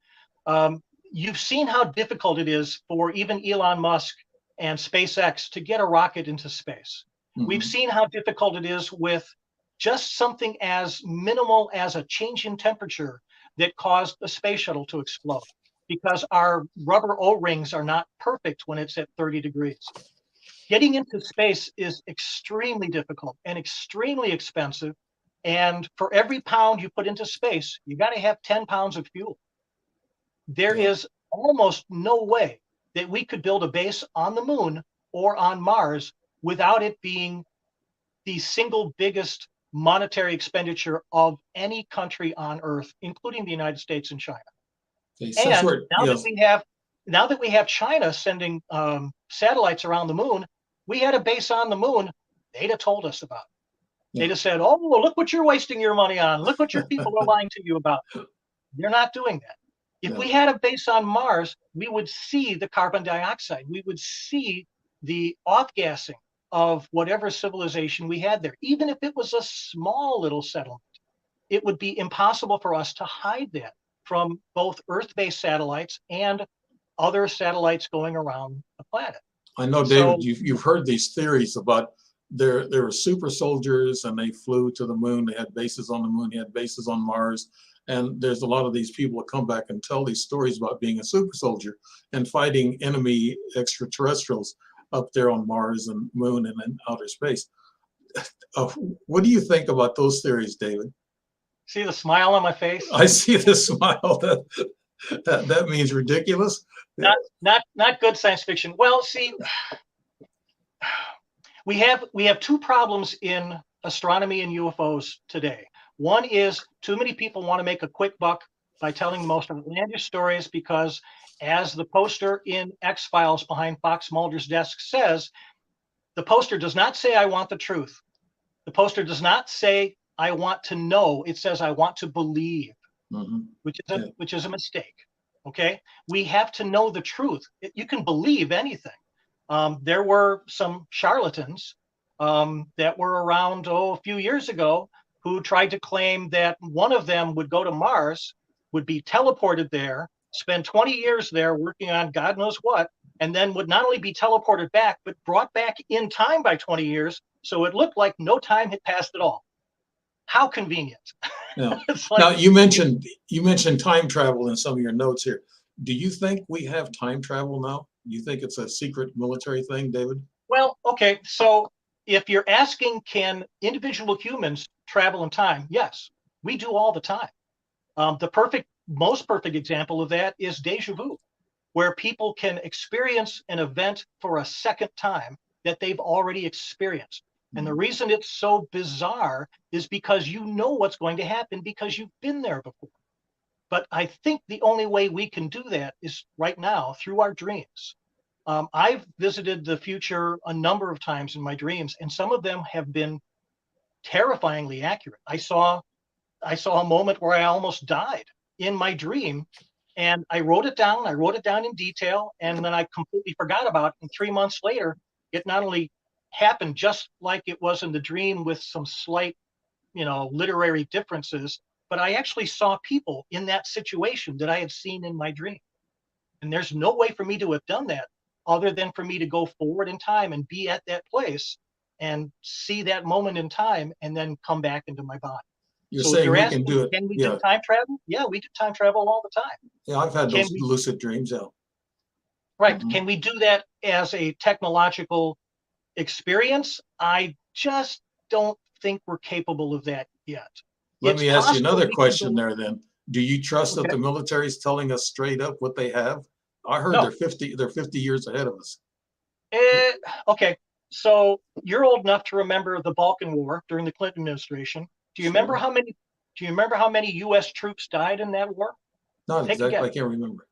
Speaker 2: You've seen how difficult it is for even Elon Musk and SpaceX to get a rocket into space. We've seen how difficult it is with just something as minimal as a change in temperature that caused a space shuttle to explode, because our rubber O-rings are not perfect when it's at 30 degrees. Getting into space is extremely difficult and extremely expensive. And for every pound you put into space, you got to have 10 pounds of fuel. There is almost no way that we could build a base on the moon or on Mars without it being the single biggest monetary expenditure of any country on Earth, including the United States and China. And now that we have China sending satellites around the moon, we had a base on the moon, they'd have told us about it. They'd have said, oh, well, look what you're wasting your money on. Look what your people are lying to you about. They're not doing that. If we had a base on Mars, we would see the carbon dioxide. We would see the off-gassing of whatever civilization we had there. Even if it was a small little settlement, it would be impossible for us to hide that from both Earth-based satellites and other satellites going around the planet.
Speaker 1: I know, David, you've heard these theories about there were super soldiers and they flew to the moon. They had bases on the moon. They had bases on Mars. And there's a lot of these people that come back and tell these stories about being a super soldier and fighting enemy extraterrestrials up there on Mars and moon and in outer space. What do you think about those theories, David?
Speaker 2: See the smile on my face?
Speaker 1: I see the smile. That means ridiculous.
Speaker 2: Not good science fiction. Well, see, we have two problems in astronomy and UFOs today. One is too many people want to make a quick buck by telling the most outlandish stories because as the poster in X-Files behind Fox Mulder's desk says, the poster does not say, I want the truth. The poster does not say, I want to know. It says, I want to believe, which is a mistake. Okay. We have to know the truth. You can believe anything. There were some charlatans that were around, a few years ago, who tried to claim that one of them would go to Mars, would be teleported there, spend 20 years there working on God knows what, and then would not only be teleported back, but brought back in time by 20 years. So it looked like no time had passed at all. How convenient.
Speaker 1: Yeah.
Speaker 2: Like,
Speaker 1: now you mentioned time travel in some of your notes here. Do you think we have time travel now? Do you think it's a secret military thing, David?
Speaker 2: Well, okay. So if you're asking, can individual humans travel in time? Yes, we do all the time. The most perfect example of that is deja vu, where people can experience an event for a second time that they've already experienced. And the reason it's so bizarre is because you know what's going to happen because you've been there before. But I think the only way we can do that is right now through our dreams. I've visited the future a number of times in my dreams, and some of them have been terrifyingly accurate. I saw a moment where I almost died in my dream, and I wrote it down. I wrote it down in detail, and then I completely forgot about it. And 3 months later, it not only happened just like it was in the dream with some slight, literary differences, but I actually saw people in that situation that I had seen in my dream. And there's no way for me to have done that other than for me to go forward in time and be at that place and see that moment in time and then come back into my body.
Speaker 1: You're
Speaker 2: so
Speaker 1: saying
Speaker 2: you're
Speaker 1: we
Speaker 2: asking,
Speaker 1: can do it?
Speaker 2: Can we do time travel? Yeah, we do time travel all the time.
Speaker 1: Yeah, I've had those lucid dreams. Yeah.
Speaker 2: Right. Can we do that as a technological experience? I just don't think we're capable of that yet.
Speaker 1: Let me ask you another question there then. Do you trust that the military is telling us straight up what they have? I heard they're 50 years ahead of us.
Speaker 2: Okay. So you're old enough to remember the Balkan War during the Clinton administration. Do you remember how many US troops died in that war?
Speaker 1: Not exactly. I can't remember.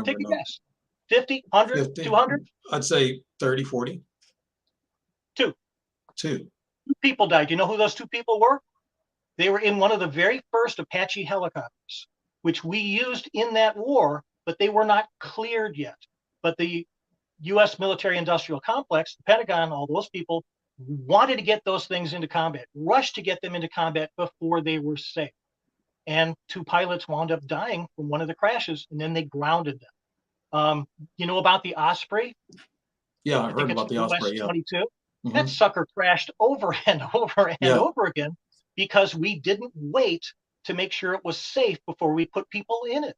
Speaker 2: Take a guess. 50, 100,
Speaker 1: 50,
Speaker 2: 200?
Speaker 1: I'd say 30, 40.
Speaker 2: Two.
Speaker 1: Two
Speaker 2: people died. You know who those two people were? They were in one of the very first Apache helicopters, which we used in that war, but they were not cleared yet. But the U.S. military-industrial complex, the Pentagon, all those people wanted to get those things into combat, rushed to get them into combat before they were safe. And two pilots wound up dying from one of the crashes, and then they grounded them. You know about the Osprey?
Speaker 1: Yeah, I heard about the Osprey. Yeah.
Speaker 2: 22. That sucker crashed over and over and over again because we didn't wait to make sure it was safe before we put people in it.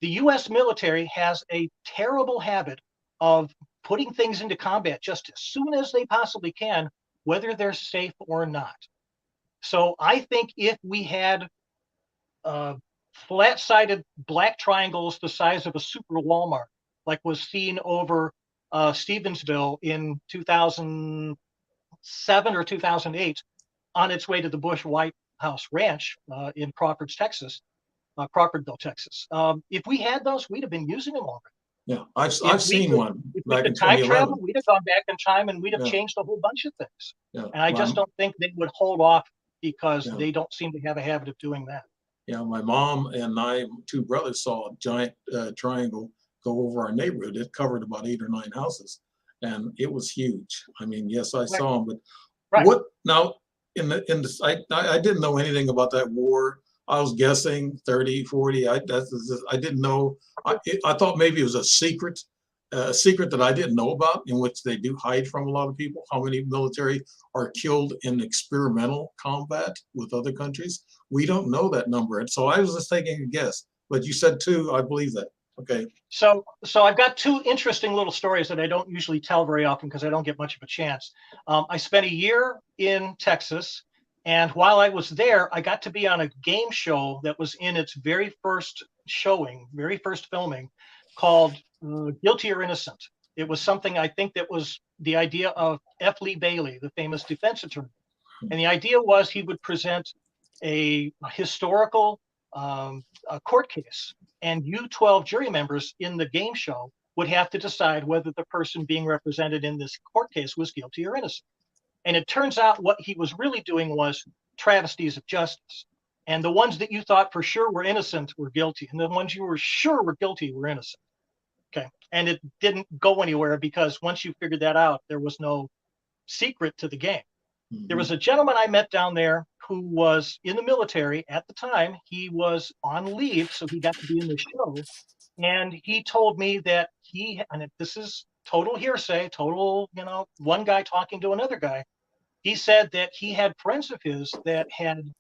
Speaker 2: The U.S. military has a terrible habit of putting things into combat just as soon as they possibly can, whether they're safe or not. So I think if we had flat-sided black triangles the size of a super Walmart, like was seen over Stevensville in 2007 or 2008, on its way to the Bush White House Ranch in Crawfordville, Texas. If we had those, we'd have been using them already.
Speaker 1: Yeah, I've seen one.
Speaker 2: If we could time travel, we'd have gone back in time and we'd have changed a whole bunch of things.
Speaker 1: Yeah.
Speaker 2: And I just don't think they would hold off because they don't seem to have a habit of doing that.
Speaker 1: Yeah, my mom and I, two brothers, saw a giant triangle go over our neighborhood. It covered about 8 or 9 houses, and it was huge. I mean, yes, I saw them, but what now? I didn't know anything about that war. I was guessing 30, 40. I didn't know. I thought maybe it was a secret that I didn't know about, in which they do hide from a lot of people. How many military are killed in experimental combat with other countries? We don't know that number, and so I was just taking a guess. But you said 2. I believe that. Okay.
Speaker 2: So I've got 2 interesting little stories that I don't usually tell very often because I don't get much of a chance. I spent a year in Texas, and while I was there, I got to be on a game show that was in its very first filming, called Guilty or Innocent. It was something I think that was the idea of F. Lee Bailey, the famous defense attorney. And the idea was he would present a historical a court case, and you 12 jury members in the game show would have to decide whether the person being represented in this court case was guilty or innocent. And it turns out what he was really doing was travesties of justice. And the ones that you thought for sure were innocent were guilty, and the ones you were sure were guilty were innocent. Okay. And it didn't go anywhere because once you figured that out, there was no secret to the game.
Speaker 1: Mm-hmm.
Speaker 2: There was a gentleman I met down there who was in the military at the time. He was on leave, so he got to be in the show. And he told me that and this is total hearsay, total, one guy talking to another guy. He said that he had friends of his that had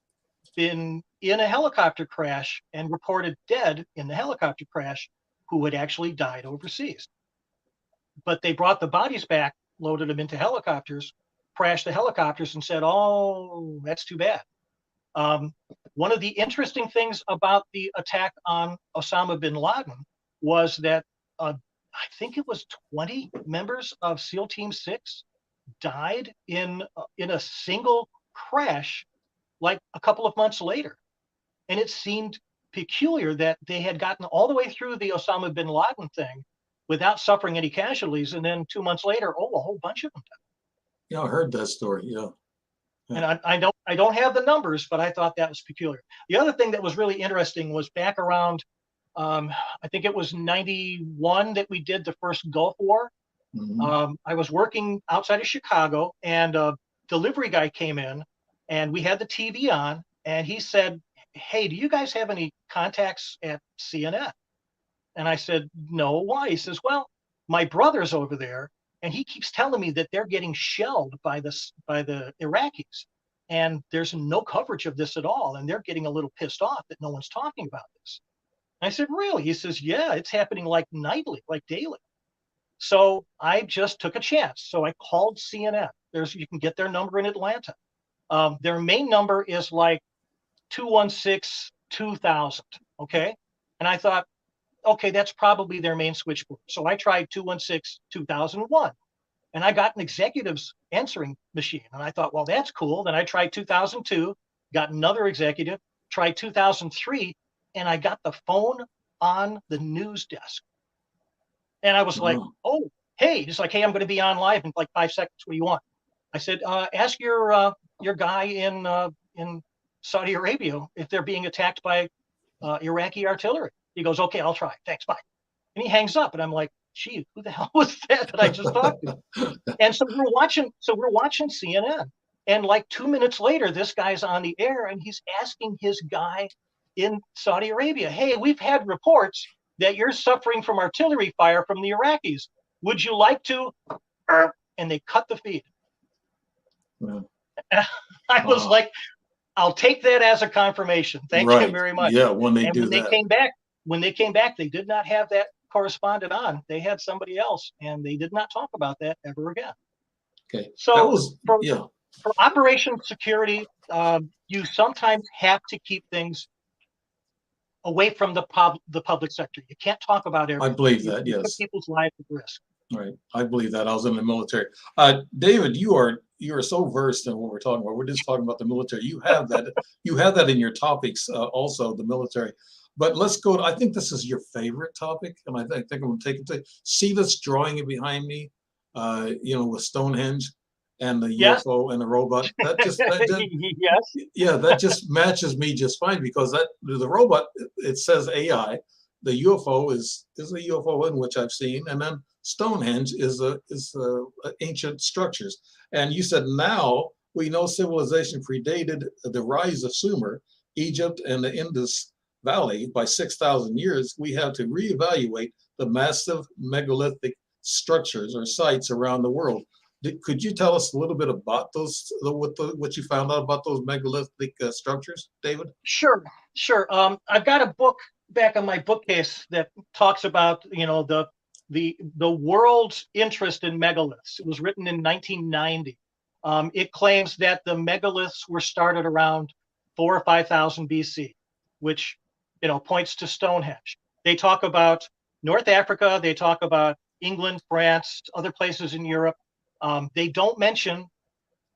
Speaker 2: been in a helicopter crash and reported dead in the helicopter crash who had actually died overseas. But they brought the bodies back, loaded them into helicopters, crashed the helicopters, and said, oh, that's too bad. One of the interesting things about the attack on Osama bin Laden was that I think it was 20 members of SEAL Team 6 died in a single crash like a couple of months later. And it seemed peculiar that they had gotten all the way through the Osama bin Laden thing without suffering any casualties. And then 2 months later, a whole bunch of them died.
Speaker 1: Yeah, I heard that story. Yeah.
Speaker 2: And I don't have the numbers, but I thought that was peculiar. The other thing that was really interesting was back around, I think it was 91 that we did the first Gulf War.
Speaker 1: Mm-hmm.
Speaker 2: I was working outside of Chicago, and a delivery guy came in, and we had the TV on, and he said, hey, do you guys have any contacts at CNN? And I said, no, why? He says, well, my brother's over there, and he keeps telling me that they're getting shelled by the Iraqis, and there's no coverage of this at all, and they're getting a little pissed off that no one's talking about this. And I said, really? He says, yeah, it's happening like nightly, like daily. So I just took a chance. So I called CNN. You can get their number in Atlanta. Their main number is like 216-2000. Okay. And I thought, okay, that's probably their main switchboard. So I tried 216-2001, and I got an executive's answering machine. And I thought, well, that's cool. Then I tried 2002, got another executive, tried 2003, and I got the phone on the news desk. And I was like, oh, hey, just like, hey, I'm going to be on live in like 5 seconds. What do you want? I said, ask your guy in Saudi Arabia if they're being attacked by Iraqi artillery. He goes, okay, I'll try. Thanks, bye. And he hangs up, and I'm like, gee, who the hell was that I just talked to? And so we're watching CNN, and like 2 minutes later, this guy's on the air, and he's asking his guy in Saudi Arabia, hey, we've had reports that you're suffering from artillery fire from the Iraqis. Would you like to? And they cut the feed.
Speaker 1: Well,
Speaker 2: I was like, I'll take that as a confirmation. Thank you very much.
Speaker 1: Yeah, when they
Speaker 2: when they came back, they did not have that correspondent on. They had somebody else, and they did not talk about that ever again.
Speaker 1: Okay.
Speaker 2: So for operation security, you sometimes have to keep things away from the public sector. You can't talk about everything.
Speaker 1: I believe that, yes.
Speaker 2: Put people's lives at risk.
Speaker 1: Right. I believe that. I was in the military. David, you are so versed in what we're talking about. We're just talking about the military. You have that. You have that in your topics, also the military. But let's go to, I think this is your favorite topic, and I think I'm going to take it to see this drawing behind me, with Stonehenge and the UFO and the robot. That just
Speaker 2: yes.
Speaker 1: Yeah, that just matches me just fine, because the robot, it says AI, the UFO is a UFO in which I've seen, and then Stonehenge is ancient structures. And you said now we know civilization predated the rise of Sumer, Egypt, and the Indus Valley by 6,000 years. We have to reevaluate the massive megalithic structures or sites around the world. Could you tell us a little bit about those, what you found out about those megalithic structures, David?
Speaker 2: Sure. I've got a book back on my bookcase that talks about the world's interest in megaliths. It was written in 1990. It claims that the megaliths were started around 4,000 or 5,000 BC, which points to Stonehenge. They talk about North Africa. They talk about England, France, other places in Europe. They don't mention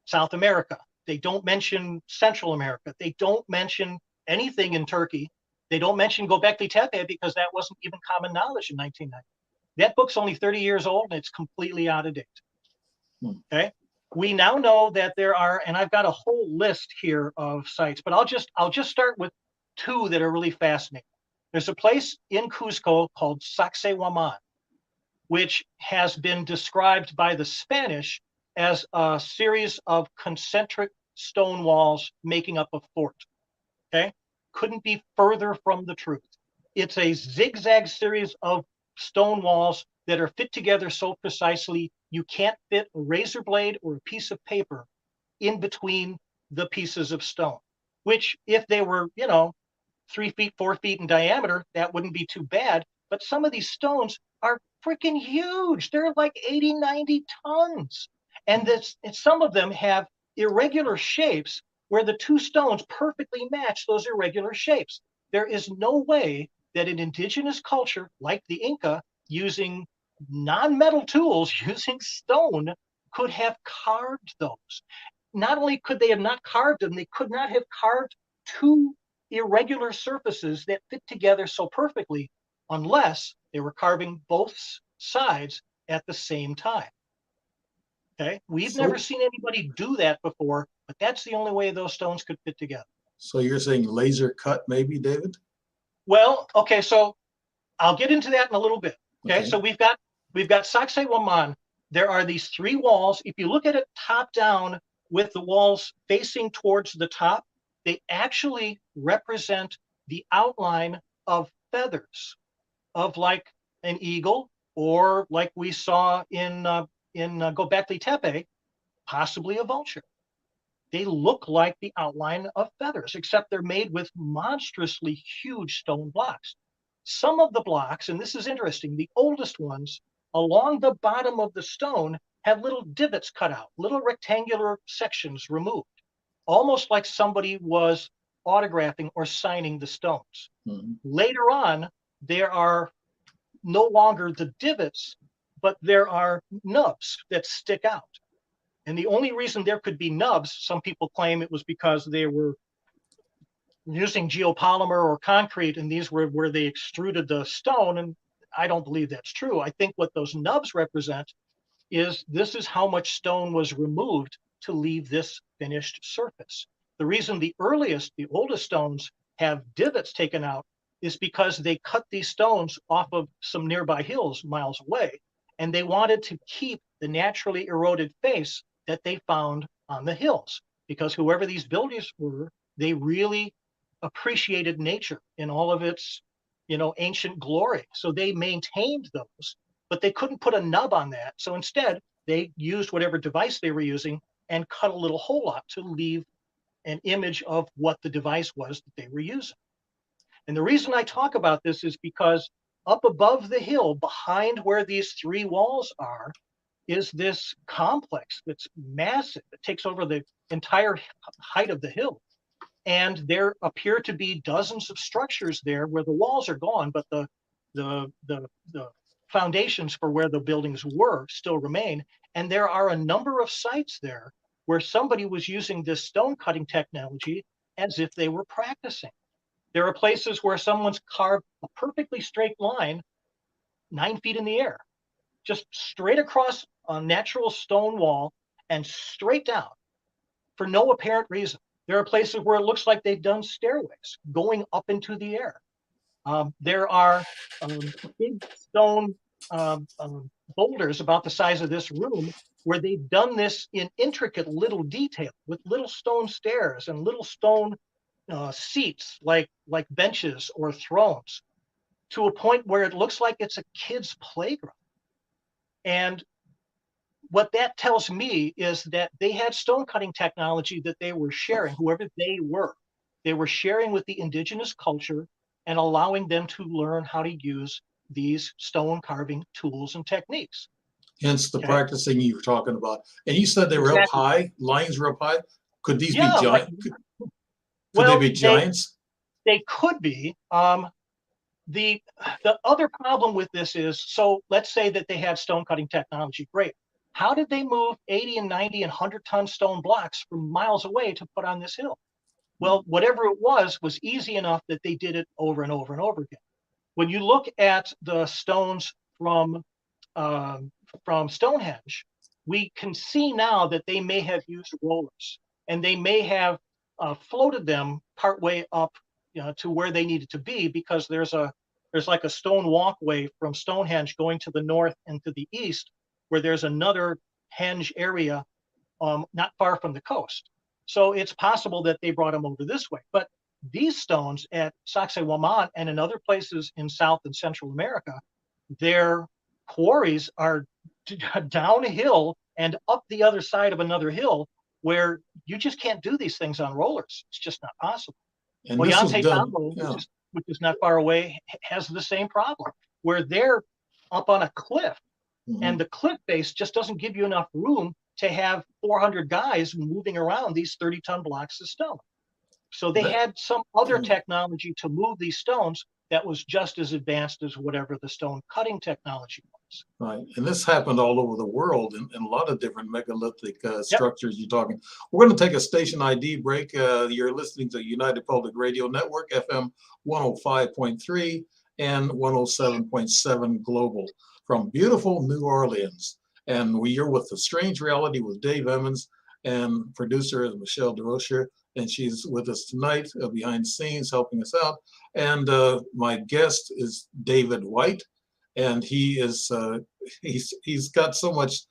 Speaker 2: South America. They don't mention Central America. They don't mention anything in Turkey. They don't mention Göbekli Tepe because that wasn't even common knowledge in 1990. That book's only 30 years old and it's completely out of date. Okay. We now know that there are, and I've got a whole list here of sites, but I'll just start with two that are really fascinating. There's a place in Cuzco called Sacsayhuaman, which has been described by the Spanish as a series of concentric stone walls making up a fort. Okay. Couldn't be further from the truth. It's a zigzag series of stone walls that are fit together so precisely you can't fit a razor blade or a piece of paper in between the pieces of stone, which if they were, 3 feet, 4 feet in diameter, that wouldn't be too bad. But some of these stones are freaking huge. They're like 80, 90 tons. And some of them have irregular shapes where the two stones perfectly match those irregular shapes. There is no way that an indigenous culture like the Inca, using non-metal tools, using stone, could have carved those. Not only could they have not carved them, they could not have carved two irregular surfaces that fit together so perfectly unless they were carving both sides at the same time. Okay, we've never seen anybody do that before, but that's the only way those stones could fit together.
Speaker 1: So you're saying laser cut, maybe, David?
Speaker 2: Well, okay, so I'll get into that in a little bit. Okay, so we've got Sacsayhuaman. There are these three walls. If you look at it top down with the walls facing towards the top, they actually represent the outline of feathers of like an eagle, or like we saw in Göbekli Tepe, possibly a vulture. They look like the outline of feathers, except they're made with monstrously huge stone blocks. Some of the blocks, and this is interesting, the oldest ones along the bottom of the stone have little divots cut out, little rectangular sections removed, almost like somebody was autographing or signing the stones. Later on, there are no longer the divots, but there are nubs that stick out. And the only reason there could be nubs, some people claim it was because they were using geopolymer or concrete, and these were where they extruded the stone. And I don't believe that's true. I think what those nubs represent is this is how much stone was removed to leave this finished surface. The reason the oldest stones have divots taken out is because they cut these stones off of some nearby hills miles away, and they wanted to keep the naturally eroded face that they found on the hills, because whoever these builders were, they really appreciated nature in all of its, ancient glory. So they maintained those, but they couldn't put a nub on that. So instead, they used whatever device they were using and cut a little hole out to leave an image of what the device was that they were using. And the reason I talk about this is because up above the hill, behind where these three walls are, is this complex that's massive. It takes over the entire height of the hill. And there appear to be dozens of structures there where the walls are gone, but the foundations for where the buildings were still remain. And there are a number of sites there where somebody was using this stone cutting technology as if they were practicing. There are places where someone's carved a perfectly straight line 9 feet in the air, just straight across a natural stone wall and straight down for no apparent reason. There are places where it looks like they've done stairways going up into the air. There are big stone boulders about the size of this room where they've done this in intricate little detail with little stone stairs and little stone seats like benches or thrones, to a point where it looks like it's a kid's playground. And what that tells me is that they had stone cutting technology that they were sharing, whoever they were sharing with the indigenous culture and allowing them to learn how to use these stone carving tools and techniques.
Speaker 1: Hence the practicing you were talking about. And you said they were up high, lines were up high. Could these be giant? Could they be giants?
Speaker 2: They could be. The other problem with this is, so let's say that they had stone cutting technology. Great. How did they move 80 and 90 and 100-ton stone blocks from miles away to put on this hill? Well, whatever it was easy enough that they did it over and over and over again. When you look at the stones from Stonehenge, we can see now that they may have used rollers, and they may have floated them partway up, to where they needed to be, because there's like a stone walkway from Stonehenge going to the north and to the east, where there's another henge area not far from the coast. So it's possible that they brought them over this way. But these stones at Sacsayhuaman and in other places in South and Central America, their quarries are downhill and up the other side of another hill, where you just can't do these things on rollers. It's just not possible.
Speaker 1: And this was done,
Speaker 2: Tambo,
Speaker 1: yeah.
Speaker 2: which is not far away, has the same problem, where they're up on a cliff, and the cliff face just doesn't give you enough room to have 400 guys moving around these 30-ton blocks of stone. So they had some other technology to move these stones that was just as advanced as whatever the stone cutting technology was.
Speaker 1: Right, and this happened all over the world in a lot of different megalithic structures you're talking. We're going to take a station ID break. You're listening to United Public Radio Network, FM 105.3 and 107.7 global from beautiful New Orleans. And you're with The Strange Reality with Dave Emmons, and producer is Michelle DeRocher, and she's with us tonight behind the scenes helping us out. And my guest is David White, and he is he's got so much.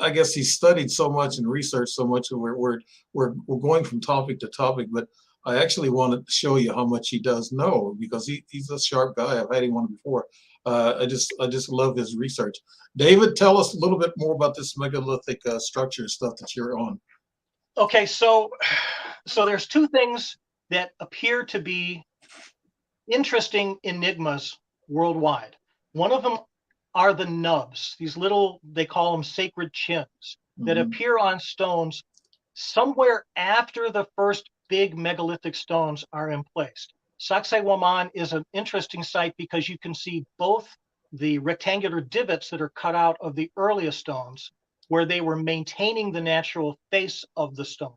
Speaker 1: I guess he's studied so much and researched so much, and we're going from topic to topic. But I actually wanted to show you how much he does know, because he's a sharp guy. I've had him on before. I just love his research. David, tell us a little bit more about this megalithic structure stuff that you're on.
Speaker 2: Okay, so there's two things that appear to be interesting enigmas worldwide. One of them are the nubs, these little, they call them sacred chins, that appear on stones somewhere after the first big megalithic stones are in place. Sacsayhuaman is an interesting site because you can see both the rectangular divots that are cut out of the earliest stones, where they were maintaining the natural face of the stone,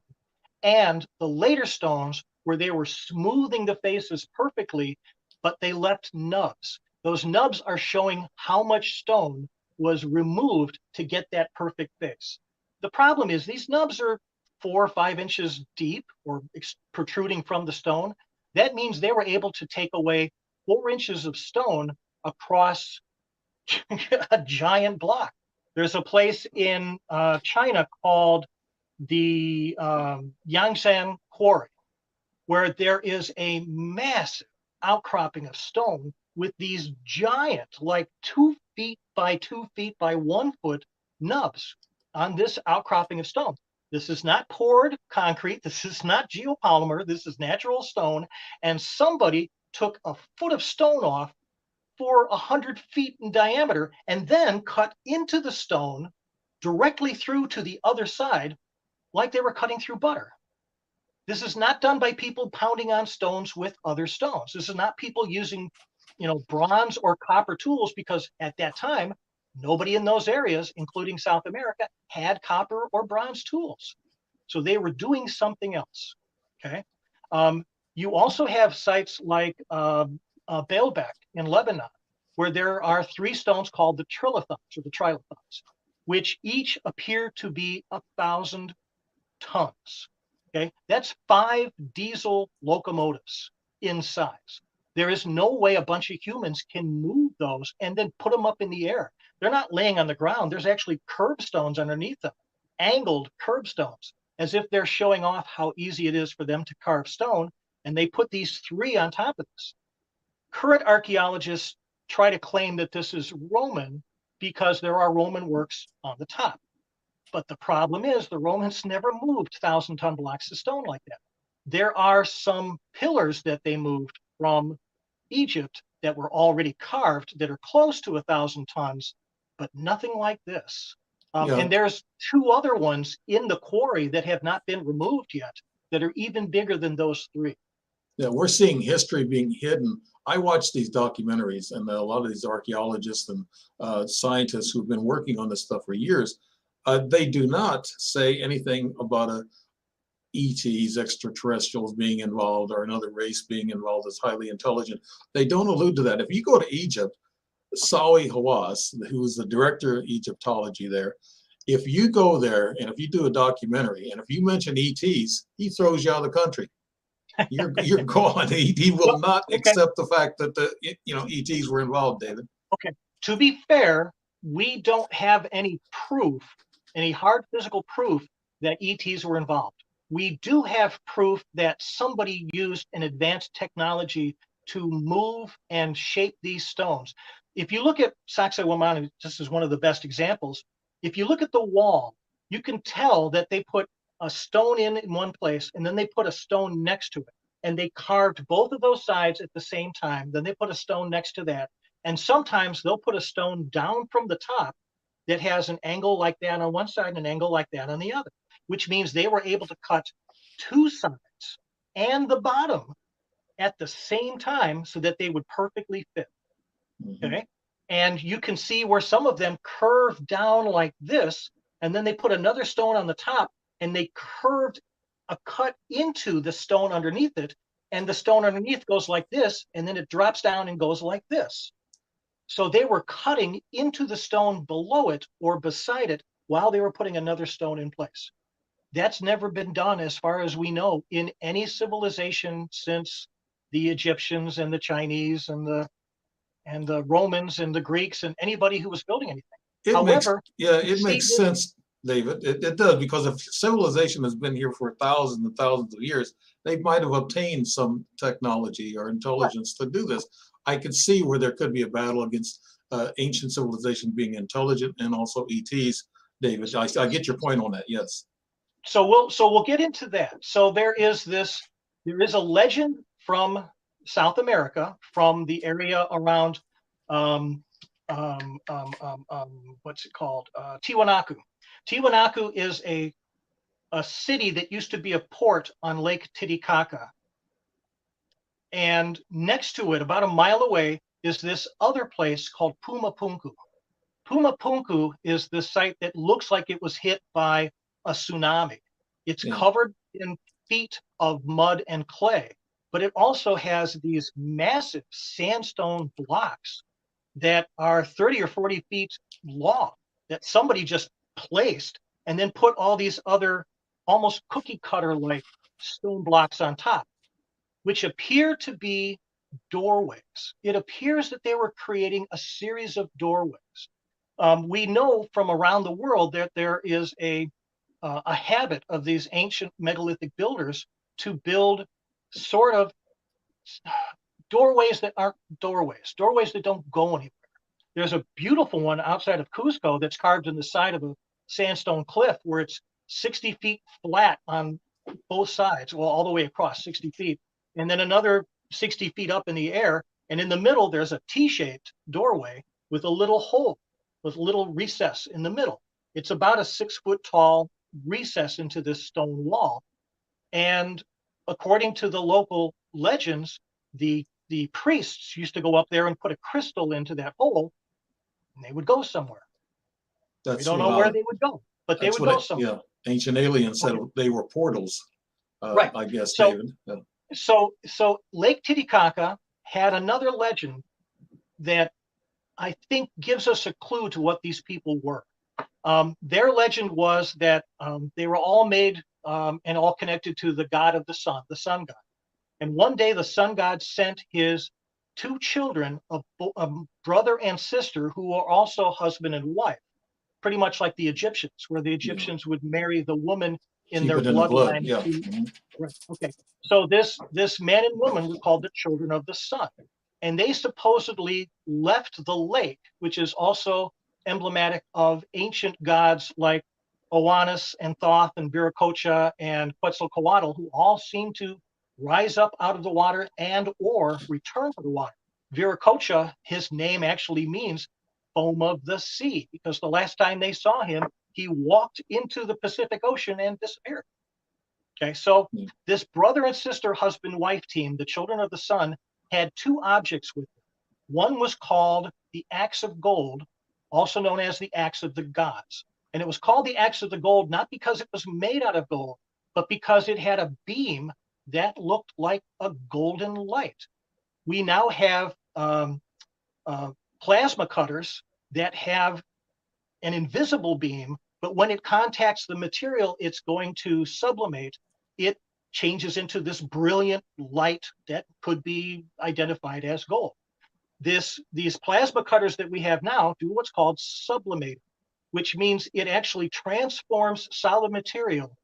Speaker 2: and the later stones where they were smoothing the faces perfectly, but they left nubs. Those nubs are showing how much stone was removed to get that perfect face. The problem is these nubs are 4 or 5 inches deep or protruding from the stone. That means they were able to take away 4 inches of stone across a giant block. There's a place in China called the Yangsan Quarry, where there is a massive outcropping of stone with these giant, like 2 feet by 2 feet by 1 foot nubs on this outcropping of stone. This is not poured concrete. This is not geopolymer. This is natural stone. And somebody took a foot of stone off for 100 feet in diameter and then cut into the stone directly through to the other side like they were cutting through butter. This is not done by people pounding on stones with other stones. This is not people using, bronze or copper tools, because at that time, nobody in those areas, including South America, had copper or bronze tools. So they were doing something else, okay? You also have sites like Baalbek in Lebanon, where there are 3 stones called the trilithons or the trilithons, which each appear to be 1,000 tons. Okay, that's 5 diesel locomotives in size. There is no way a bunch of humans can move those and then put them up in the air. They're not laying on the ground. There's actually curbstones underneath them, angled curbstones, as if they're showing off how easy it is for them to carve stone. And they put these 3 on top of this. Current archaeologists try to claim that this is Roman because there are Roman works on the top. But the problem is the Romans never moved 1,000-ton blocks of stone like that. There are some pillars that they moved from Egypt that were already carved that are close to 1,000 tons, but nothing like this. And there's 2 other ones in the quarry that have not been removed yet that are even bigger than those 3.
Speaker 1: Yeah, we're seeing history being hidden. I watch these documentaries, and a lot of these archaeologists and scientists who've been working on this stuff for years, they do not say anything about ETs, extraterrestrials being involved, or another race being involved that's highly intelligent. They don't allude to that. If you go to Egypt, Sawi Hawass, who's the director of Egyptology there, if you go there and if you do a documentary and if you mention ETs, he throws you out of the country. You're gone. He will not accept the fact that the ETs were involved, David.
Speaker 2: Okay. To be fair, we don't have any proof, any hard physical proof that ETs were involved. We do have proof that somebody used an advanced technology to move and shape these stones. If you look at Sacsayhuaman, this is one of the best examples. If you look at the wall, you can tell that they put a stone in one place and then they put a stone next to it. And they carved both of those sides at the same time. Then they put a stone next to that. And sometimes they'll put a stone down from the top that has an angle like that on one side and an angle like that on the other, which means they were able to cut two sides and the bottom at the same time so that they would perfectly fit. Okay. And you can see where some of them curve down like this, and then they put another stone on the top and they curved a cut into the stone underneath it, and the stone underneath goes like this, and then it drops down and goes like this. So they were cutting into the stone below it or beside it while they were putting another stone in place. That's never been done, as far as we know, in any civilization since the Egyptians and the Chinese and the Romans and the Greeks and anybody who was building anything. However,
Speaker 1: it makes sense, David. It does, because if civilization has been here for thousands and thousands of years, they might have obtained some technology or intelligence to do this. I could see where there could be a battle against ancient civilization being intelligent and also ETs, David. I get your point on that. Yes.
Speaker 2: So we'll get into that. So there is a legend from South America, from the area around what's it called? Tiwanaku. Tiwanaku is a city that used to be a port on Lake Titicaca. And next to it, about a mile away, is this other place called Pumapunku. Pumapunku is the site that looks like it was hit by a tsunami. It's covered in feet of mud and clay, but it also has these massive sandstone blocks that are 30 or 40 feet long that somebody just placed and then put all these other almost cookie cutter like stone blocks on top, which appear to be doorways. It appears that they were creating a series of doorways. We know from around the world that there is a habit of these ancient megalithic builders to build sort of doorways that aren't doorways that don't go anywhere. There's a beautiful one outside of Cuzco that's carved in the side of a sandstone cliff where it's 60 feet flat on both sides, well, all the way across 60 feet, and then another 60 feet up in the air. And in the middle, there's a T-shaped doorway with a little hole, with a little recess in the middle. It's about a 6 foot tall recess into this stone wall. And according to the local legends, the priests used to go up there and put a crystal into that hole, and they would go somewhere. We don't know where they would go, but they would go somewhere.
Speaker 1: Yeah, ancient aliens said they were portals.
Speaker 2: Right.
Speaker 1: I guess,
Speaker 2: so,
Speaker 1: David. Yeah.
Speaker 2: So Lake Titicaca had another legend that I think gives us a clue to what these people were. Their legend was that they were all made and all connected to the god of the sun god. And one day the sun god sent his two children, a brother and sister, who were also husband and wife, pretty much like the Egyptians, where the Egyptians would marry the woman in their bloodline. Right. Okay. So this man and woman were called the children of the sun. And they supposedly left the lake, which is also emblematic of ancient gods like Oannes and Thoth and Viracocha and Quetzalcoatl, who all seem to rise up out of the water and or return to the water. Viracocha, his name actually means foam of the sea, because the last time they saw him, he walked into the Pacific Ocean and disappeared. Okay, so this brother and sister husband-wife team, the children of the sun, had two objects with them. One was called the axe of gold, also known as the axe of the gods. And it was called the axe of the gold, not because it was made out of gold, but because it had a beam that looked like a golden light. We now have plasma cutters that have an invisible beam, but when it contacts the material it's going to sublimate, it changes into this brilliant light that could be identified as gold. These plasma cutters that we have now do what's called sublimating, which means it actually transforms solid material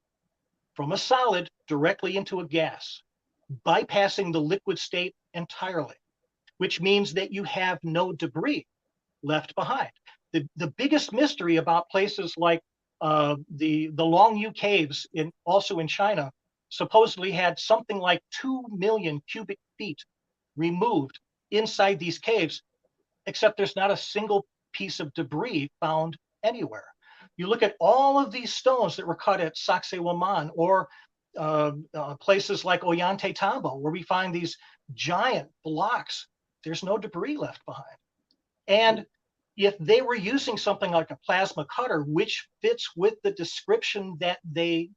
Speaker 2: from a solid directly into a gas, bypassing the liquid state entirely, which means that you have no debris left behind. The biggest mystery about places like the Longyu caves also in China supposedly had something like 2 million cubic feet removed inside these caves, except there's not a single piece of debris found anywhere. You look at all of these stones that were cut at Sacsayhuaman or places like Ollantaytambo, where we find these giant blocks, there's no debris left behind. And if they were using something like a plasma cutter, which fits with the description that they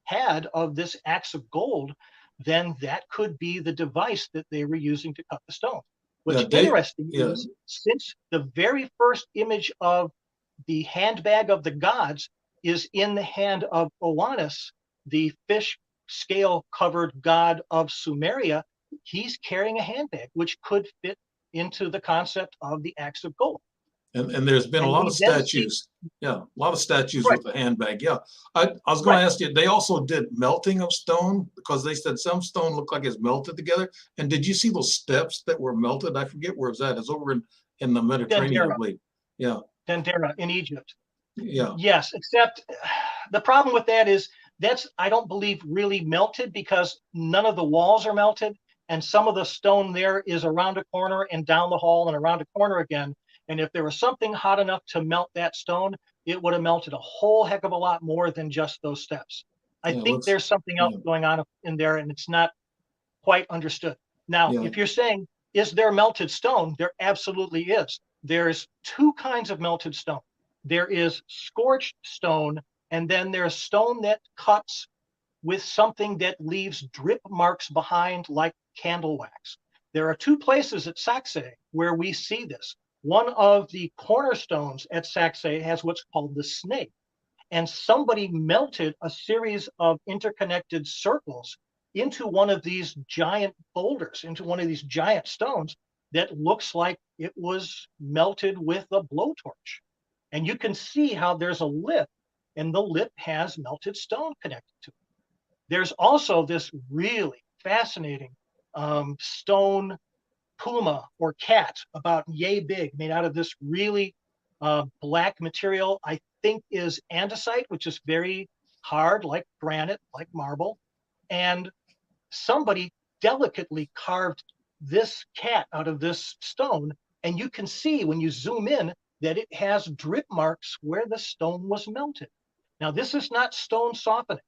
Speaker 2: had of this axe of gold, then that could be the device that they were using to cut the stone. What's interesting is, since the very first image of the handbag of the gods is in the hand of Oannes, the fish scale covered god of Sumeria, he's carrying a handbag, which could fit into the concept of the axe of gold.
Speaker 1: And there's been a lot of statues. Yeah, a lot of statues
Speaker 2: right.
Speaker 1: with a handbag. Yeah. I was going to ask you, they also did melting of stone, because they said some stone looked like it's melted together. And did you see those steps that were melted? I forget where it's at. It's over in the Mediterranean,
Speaker 2: Dendera.
Speaker 1: I believe. Yeah.
Speaker 2: Dendera in Egypt.
Speaker 1: Yeah.
Speaker 2: Yes, except the problem with that is that's, I don't believe, really melted, because none of the walls are melted. And some of the stone there is around a corner and down the hall and around a corner again. And if there was something hot enough to melt that stone, it would have melted a whole heck of a lot more than just those steps. I think there's something else going on in there, and it's not quite understood. Now, if you're saying, is there melted stone? There absolutely is. There's two kinds of melted stone. There is scorched stone, and then there's stone that cuts with something that leaves drip marks behind like candle wax. There are two places at Sacsay where we see this. One of the cornerstones at Sacsay has what's called the snake, and somebody melted a series of interconnected circles into one of these giant boulders, into one of these giant stones that looks like it was melted with a blowtorch. And you can see how there's a lip, and the lip has melted stone connected to it. There's also this really fascinating stone puma or cat, about yay big, made out of this really black material, I think is andesite, which is very hard, like granite, like marble. And somebody delicately carved this cat out of this stone. And you can see when you zoom in that it has drip marks where the stone was melted. Now, this is not stone softening.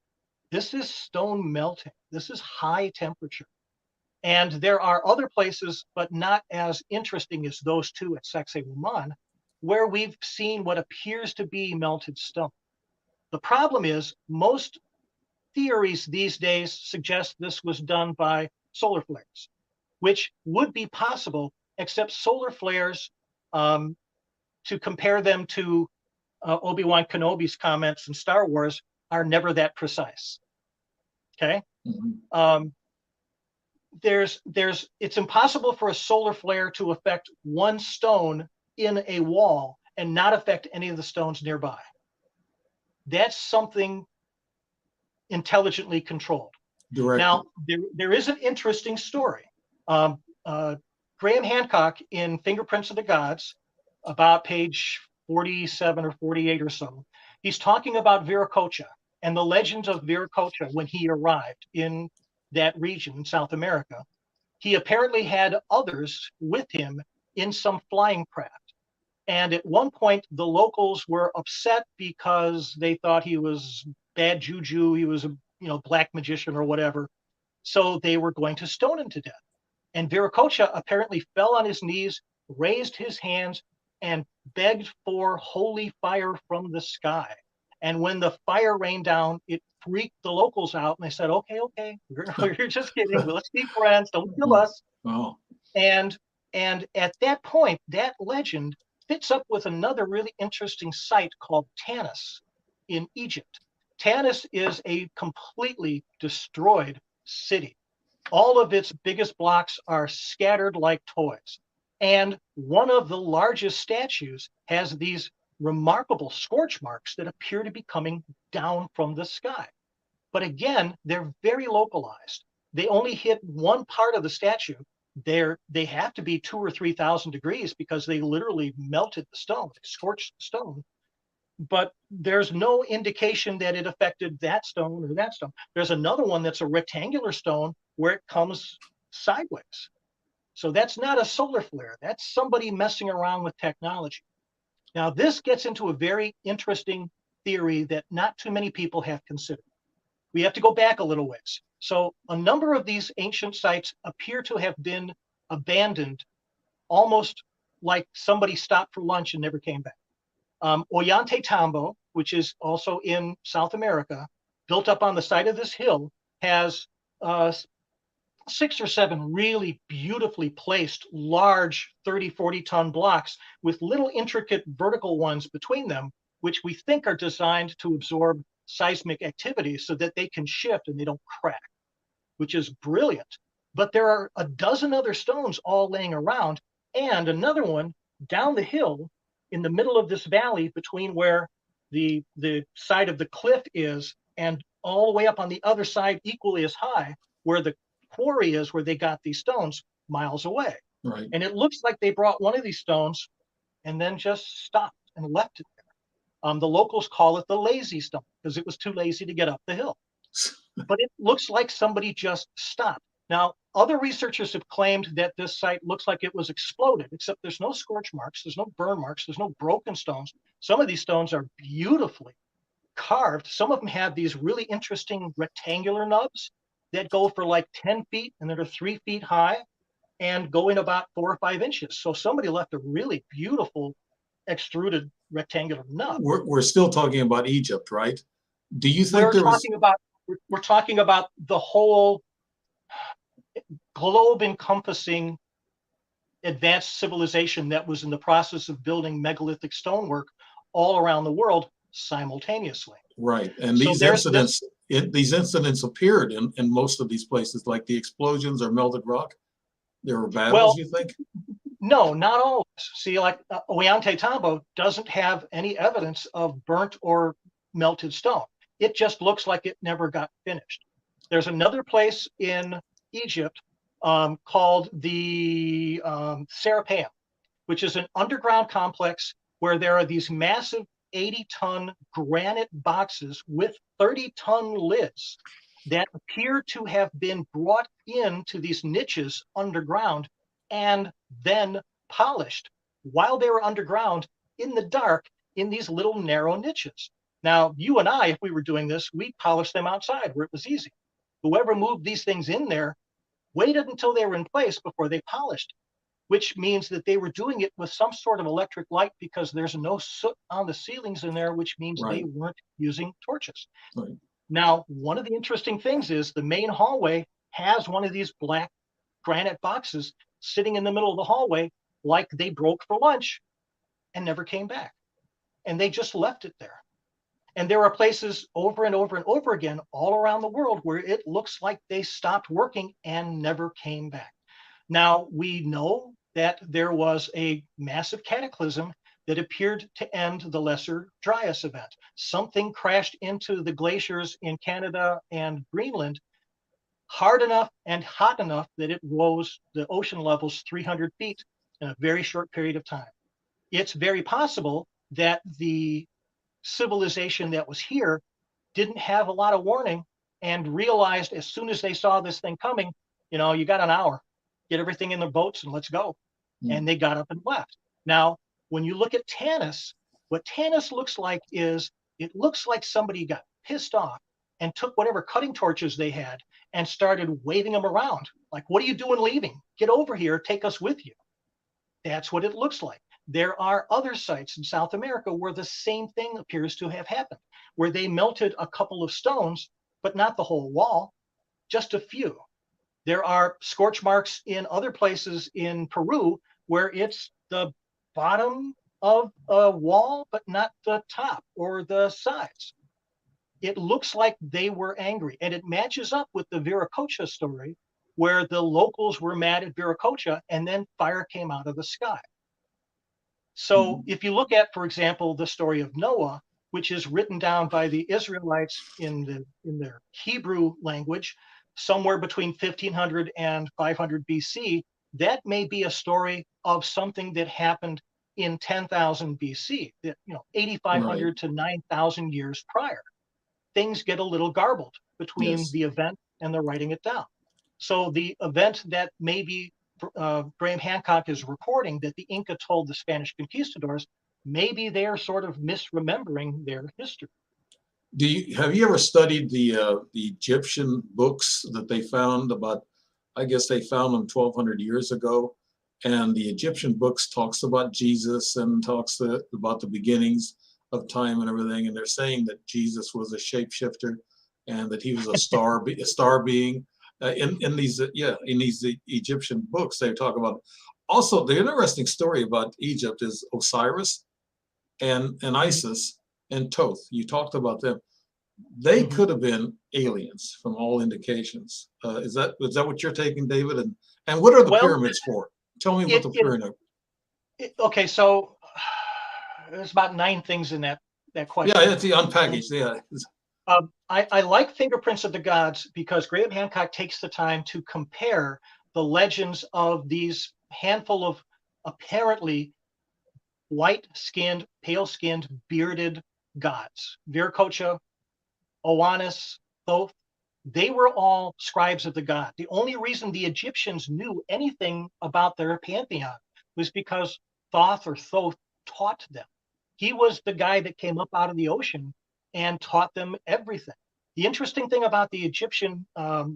Speaker 2: This is stone melting. This is high temperature. And there are other places, but not as interesting as those two at Sacsayhuaman, where we've seen what appears to be melted stone. The problem is, most theories these days suggest this was done by solar flares, which would be possible, except solar flares, to compare them to Obi-Wan Kenobi's comments in Star Wars, are never that precise. Okay? Mm-hmm. It's impossible for a solar flare to affect one stone in a wall and not affect any of the stones nearby. That's something intelligently controlled. Directly. Now, there is an interesting story. Graham Hancock in Fingerprints of the Gods, about page 47 or 48 or so, he's talking about Viracocha and the legends of Viracocha when he arrived in that region in South America. He apparently had others with him in some flying craft. And at one point, the locals were upset because they thought he was bad juju, he was a black magician or whatever. So they were going to stone him to death. And Viracocha apparently fell on his knees, raised his hands, and begged for holy fire from the sky. And when the fire rained down, it freaked the locals out, and they said, okay, we're just kidding. Let's be friends. Don't kill us.
Speaker 1: Oh,
Speaker 2: And at that point, that legend fits up with another really interesting site called Tanis in Egypt. Tanis is a completely destroyed city. All of its biggest blocks are scattered like toys. And one of the largest statues has these remarkable scorch marks that appear to be coming down from the sky. But again, they're very localized. They only hit one part of the statue. They have to be 2,000 or 3,000 degrees because they literally melted the stone, they scorched the stone. But there's no indication that it affected that stone or that stone. There's another one that's a rectangular stone where it comes sideways. So that's not a solar flare. That's somebody messing around with technology. Now, this gets into a very interesting theory that not too many people have considered. We have to go back a little ways. So a number of these ancient sites appear to have been abandoned, almost like somebody stopped for lunch and never came back. Ollantaytambo, which is also in South America, built up on the side of this hill, has 6 or 7 really beautifully placed large 30, 40-ton blocks with little intricate vertical ones between them, which we think are designed to absorb seismic activity so that they can shift and they don't crack, which is brilliant. But there are a dozen other stones all laying around, and another one down the hill in the middle of this valley between where the side of the cliff is and all the way up on the other side equally as high where the quarry is, where they got these stones, miles away.
Speaker 1: right.
Speaker 2: And it looks like they brought one of these stones and then just stopped and left it there. The locals call it the lazy stone because it was too lazy to get up the hill. But it looks like somebody just stopped. Now, other researchers have claimed that this site looks like it was exploded, except there's no scorch marks, there's no burn marks, there's no broken stones. Some of these stones are beautifully carved. Some of them have these really interesting rectangular nubs that go for like 10 feet and that are 3 feet high and go in about 4 or 5 inches. So somebody left a really beautiful extruded rectangular nub.
Speaker 1: We're still talking about Egypt, right? Do you think
Speaker 2: We're talking about the whole globe encompassing advanced civilization that was in the process of building megalithic stonework all around the world simultaneously.
Speaker 1: right? And
Speaker 2: So
Speaker 1: these incidents appeared in most of these places, like the explosions or melted rock. There were battles,
Speaker 2: Well,
Speaker 1: you think?
Speaker 2: no, not always. See, like Ollantaytambo doesn't have any evidence of burnt or melted stone. It just looks like it never got finished. There's another place in Egypt called the Serapeum, which is an underground complex where there are these massive 80-ton granite boxes with 30-ton lids that appear to have been brought into these niches underground and then polished while they were underground in the dark in these little narrow niches. Now, you and I, if we were doing this, we'd polish them outside where it was easy. Whoever moved these things in there waited until they were in place before they polished, which means that they were doing it with some sort of electric light because there's no soot on the ceilings in there, which means
Speaker 1: Right.
Speaker 2: they weren't using torches.
Speaker 1: Right.
Speaker 2: Now, one of the interesting things is the main hallway has one of these black granite boxes sitting in the middle of the hallway like they broke for lunch and never came back. And they just left it there. And there are places over and over and over again all around the world where it looks like they stopped working and never came back. Now, we know that there was a massive cataclysm that appeared to end the Lesser Dryas event. Something crashed into the glaciers in Canada and Greenland hard enough and hot enough that it rose the ocean levels 300 feet in a very short period of time. It's very possible that the civilization that was here didn't have a lot of warning and realized as soon as they saw this thing coming, you know, you got an hour, get everything in their boats and let's go. And they got up and left. Now, when you look at Tanis, what Tanis looks like is it looks like somebody got pissed off and took whatever cutting torches they had and started waving them around. Like, what are you doing leaving? Get over here, take us with you. That's what it looks like. There are other sites in South America where the same thing appears to have happened, where they melted a couple of stones, but not the whole wall, just a few. There are scorch marks in other places in Peru where it's the bottom of a wall, but not the top or the sides. It looks like they were angry, and it matches up with the Viracocha story, where the locals were mad at Viracocha and then fire came out of the sky. So if you look at, for example, the story of Noah, which is written down by the Israelites in their Hebrew language, somewhere between 1500 and 500 BC, that may be a story of something that happened in 10,000 BC, that 8,500 to 9,000 years prior. Things get a little garbled between the event and the writing it down. So the event that maybe Graham Hancock is reporting, that the Inca told the Spanish conquistadors, maybe they're sort of misremembering their history.
Speaker 1: Have you ever studied the Egyptian books that they found about? I guess they found them 1,200 years ago, and the Egyptian books talks about Jesus and talks about the beginnings of time and everything, and they're saying that Jesus was a shapeshifter and that he was a star being. In these Egyptian books, they talk about. Also, the interesting story about Egypt is Osiris and Isis and Thoth. You talked about them. They could have been aliens from all indications. Is that what you're taking, David? And what are the pyramids for? Tell me what the pyramid.
Speaker 2: Okay, so there's about 9 things in that question.
Speaker 1: Yeah, it's the unpackaged. Yeah.
Speaker 2: I like Fingerprints of the Gods because Graham Hancock takes the time to compare the legends of these handful of apparently white-skinned, pale-skinned, bearded gods. Viracocha, Oannes, Thoth, they were all scribes of the god. The only reason the Egyptians knew anything about their pantheon was because Thoth taught them. He was the guy that came up out of the ocean and taught them everything. The interesting thing about the Egyptian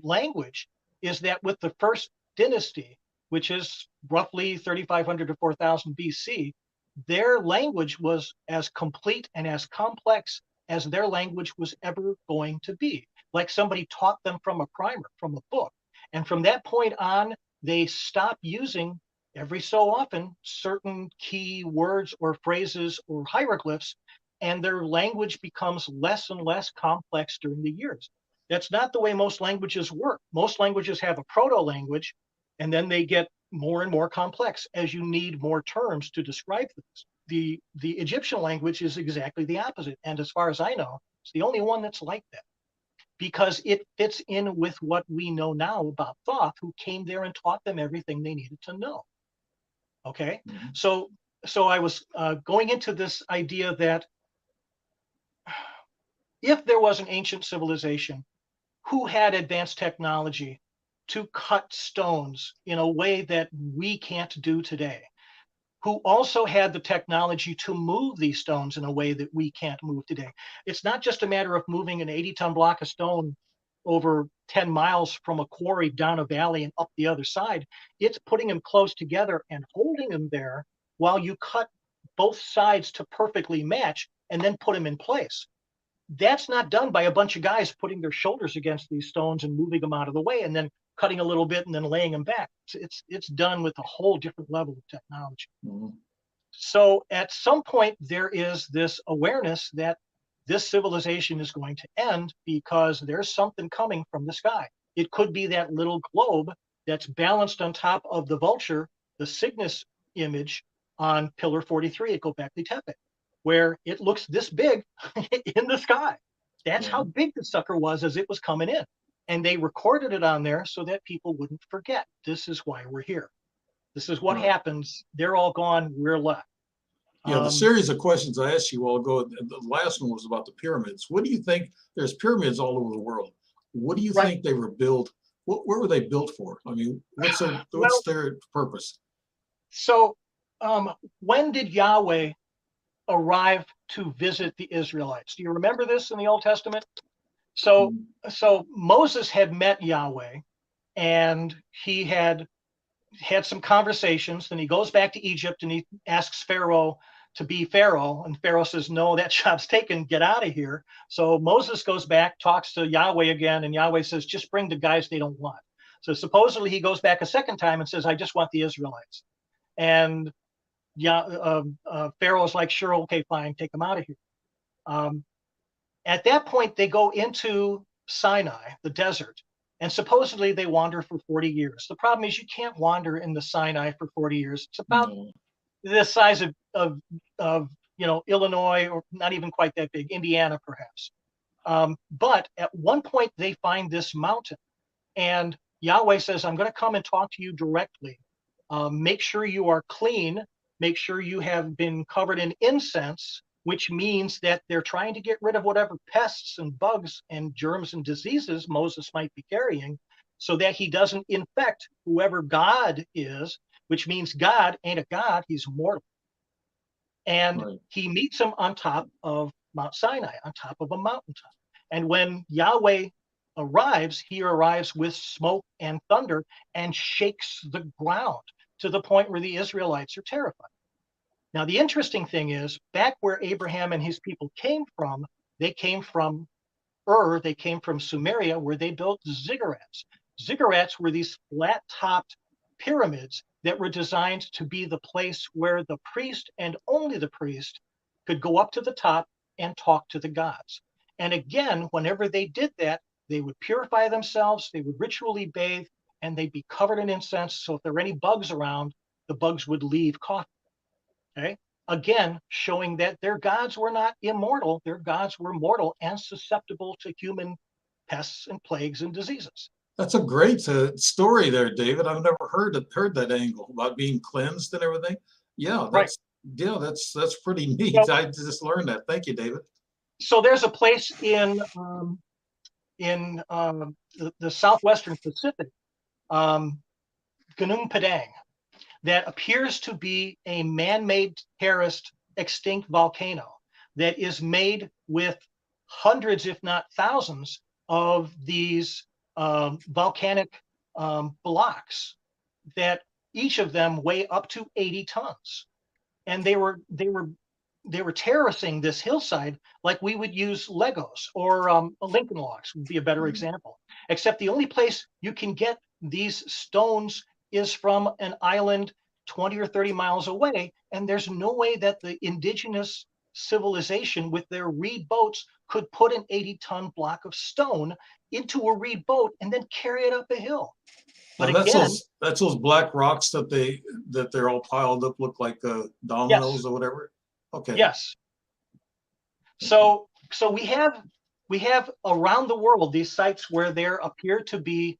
Speaker 2: language is that with the first dynasty, which is roughly 3,500 to 4,000 BC, their language was as complete and as complex as their language was ever going to be. Like somebody taught them from a primer, from a book. And from that point on, they stopped using every so often certain key words or phrases or hieroglyphs, and their language becomes less and less complex during the years. That's not the way most languages work. Most languages have a proto-language, and then they get more and more complex as you need more terms to describe things. The Egyptian language is exactly the opposite. And as far as I know, it's the only one that's like that, because it fits in with what we know now about Thoth, who came there and taught them everything they needed to know. Okay, so I was going into this idea that if there was an ancient civilization who had advanced technology to cut stones in a way that we can't do today, who also had the technology to move these stones in a way that we can't move today. It's not just a matter of moving an 80-ton block of stone over 10 miles from a quarry down a valley and up the other side. It's putting them close together and holding them there while you cut both sides to perfectly match and then put them in place. That's not done by a bunch of guys putting their shoulders against these stones and moving them out of the way and then cutting a little bit and then laying them back. It's done with a whole different level of technology. So at some point, there is this awareness that this civilization is going to end because there's something coming from the sky. It could be that little globe that's balanced on top of the vulture, the Cygnus image on Pillar 43 at Göbekli Tepe, where it looks this big in the sky. That's how big the sucker was as it was coming in. And they recorded it on there so that people wouldn't forget. This is why we're here. This is what happens. They're all gone. We're left.
Speaker 1: Yeah, the series of questions I asked you a while ago, the last one was about the pyramids. What do you think? There's pyramids all over the world. What do you think they were built? What were they built for? I mean, what's their purpose?
Speaker 2: So when did Yahweh arrive to visit the Israelites? Do you remember this in the Old Testament? So Moses had met Yahweh, and he had had some conversations. Then he goes back to Egypt and he asks Pharaoh to be Pharaoh. And Pharaoh says, no, that job's taken. Get out of here. So Moses goes back, talks to Yahweh again. And Yahweh says, just bring the guys they don't want. So supposedly he goes back a second time and says, I just want the Israelites. And Pharaoh's like, sure, okay, fine, take them out of here. At that point, they go into Sinai, the desert, and supposedly they wander for 40 years. The problem is you can't wander in the Sinai for 40 years. It's about the size of Illinois, or not even quite that big, Indiana perhaps. But at one point they find this mountain, and Yahweh says, I'm going to come and talk to you directly. Make sure you are clean. Make sure you have been covered in incense, which means that they're trying to get rid of whatever pests and bugs and germs and diseases Moses might be carrying, so that he doesn't infect whoever God is, which means God ain't a God, he's mortal. And he meets him on top of Mount Sinai, on top of a mountaintop. And when Yahweh arrives, he arrives with smoke and thunder and shakes the ground to the point where the Israelites are terrified. Now, the interesting thing is, back where Abraham and his people came from, they came from they came from Sumeria, where they built ziggurats. Ziggurats were these flat-topped pyramids that were designed to be the place where the priest, and only the priest, could go up to the top and talk to the gods. And again, whenever they did that, they would purify themselves, they would ritually bathe, and they'd be covered in incense. So if there were any bugs around, the bugs would leave coughing. Okay. Again, showing that their gods were not immortal, their gods were mortal and susceptible to human pests and plagues and diseases.
Speaker 1: That's a great story there, David. I've never heard that angle about being cleansed and everything. Yeah, that's pretty neat. So, I just learned that. Thank you, David.
Speaker 2: So there's a place in the Southwestern Pacific, Gunung Padang, that appears to be a man-made terraced extinct volcano that is made with hundreds, if not thousands, of these volcanic blocks that each of them weigh up to 80 tons. And they were terracing this hillside like we would use Legos, or Lincoln Logs would be a better example. Except the only place you can get these stones is from an island 20 or 30 miles away, and there's no way that the indigenous civilization with their reed boats could put an 80-ton block of stone into a reed boat and then carry it up a hill. But again,
Speaker 1: that's those black rocks that they're all piled up, look like dominoes or whatever. Okay.
Speaker 2: Yes. So we have around the world these sites where there appear to be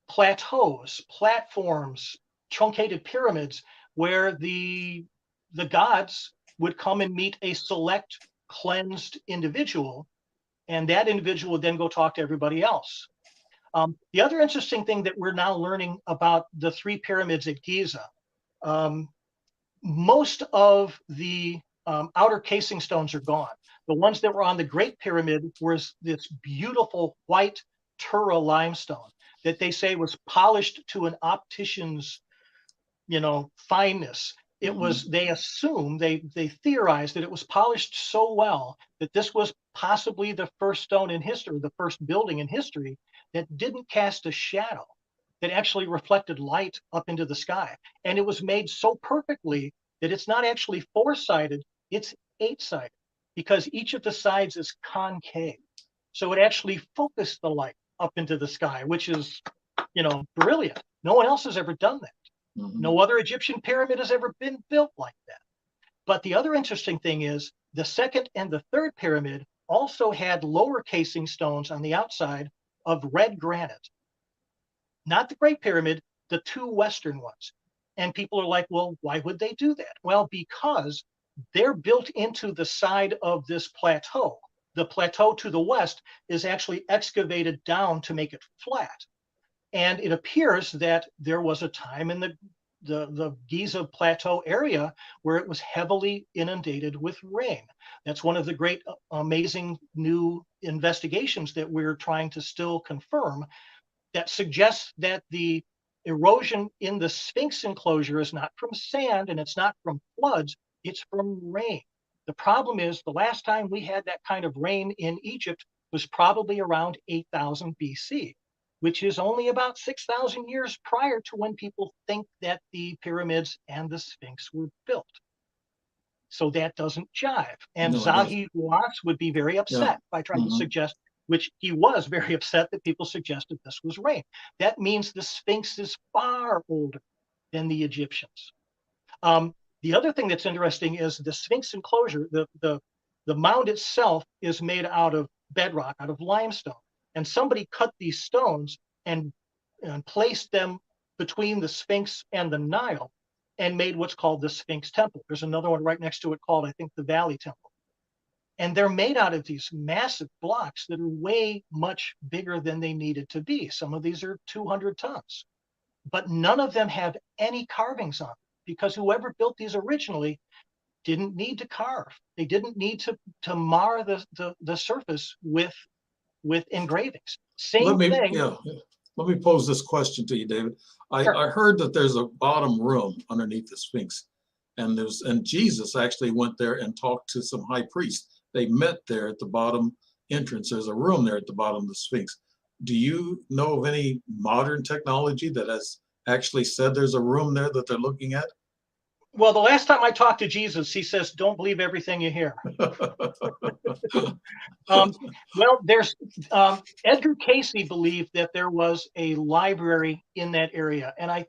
Speaker 2: plateaus, platforms, truncated pyramids, where the gods would come and meet a select cleansed individual, and that individual would then go talk to everybody else. The other interesting thing that we're now learning about the three pyramids at Giza, most of the outer casing stones are gone. The ones that were on the Great Pyramid was this beautiful white Tura limestone that they say was polished to an optician's, fineness. It was, they assume, they theorized that it was polished so well that this was possibly the first stone in history, the first building in history that didn't cast a shadow, that actually reflected light up into the sky. And it was made so perfectly that it's not actually four-sided, it's eight-sided, because each of the sides is concave. So it actually focused the light up into the sky, which is, brilliant. No one else has ever done that. No other Egyptian pyramid has ever been built like that. But the other interesting thing is the second and the third pyramid also had lower casing stones on the outside of red granite. Not the Great Pyramid, the two Western ones. And people are like, well, why would they do that? Well, because they're built into the side of this plateau. The plateau to the west is actually excavated down to make it flat. And it appears that there was a time in the Giza Plateau area where it was heavily inundated with rain. That's one of the great, amazing new investigations that we're trying to still confirm, that suggests that the erosion in the Sphinx enclosure is not from sand and it's not from floods, it's from rain. The problem is the last time we had that kind of rain in Egypt was probably around 8000 BC, which is only about 6,000 years prior to when people think that the pyramids and the Sphinx were built. So that doesn't jive. And
Speaker 1: No, it doesn't.
Speaker 2: Zahi Hawass would be very upset by trying to suggest, which he was very upset that people suggested this was rain. That means the Sphinx is far older than the Egyptians. The other thing that's interesting is the Sphinx enclosure, the mound itself is made out of bedrock, out of limestone. And somebody cut these stones and placed them between the Sphinx and the Nile and made what's called the Sphinx Temple. There's another one right next to it called, I think, the Valley Temple. And they're made out of these massive blocks that are way much bigger than they needed to be. Some of these are 200 tons, but none of them have any carvings on them because whoever built these originally didn't need to carve. They didn't need to mar the surface with engravings. Same thing.
Speaker 1: Let me pose this question to you, David.
Speaker 2: Sure.
Speaker 1: I heard that there's a bottom room underneath the Sphinx, and Jesus actually went there and talked to some high priests. They met there at the bottom entrance. There's a room there at the bottom of the Sphinx. Do you know of any modern technology that has actually said there's a room there that they're looking at?
Speaker 2: Well, the last time I talked to Jesus, he says, "Don't believe everything you hear." Well, there's Edgar Casey believed that there was a library in that area, and I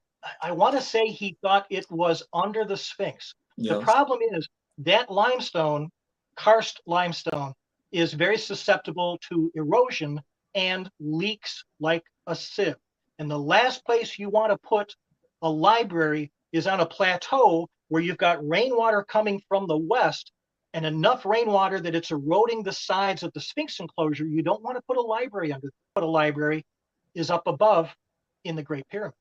Speaker 2: want to say he thought it was under the Sphinx.
Speaker 1: Yes.
Speaker 2: The problem is that limestone, karst limestone, is very susceptible to erosion and leaks like a sieve. And the last place you want to put a library is on a plateau where you've got rainwater coming from the west and enough rainwater that it's eroding the sides of the Sphinx enclosure. You don't want to put a library under. But a library is up above in the Great Pyramid.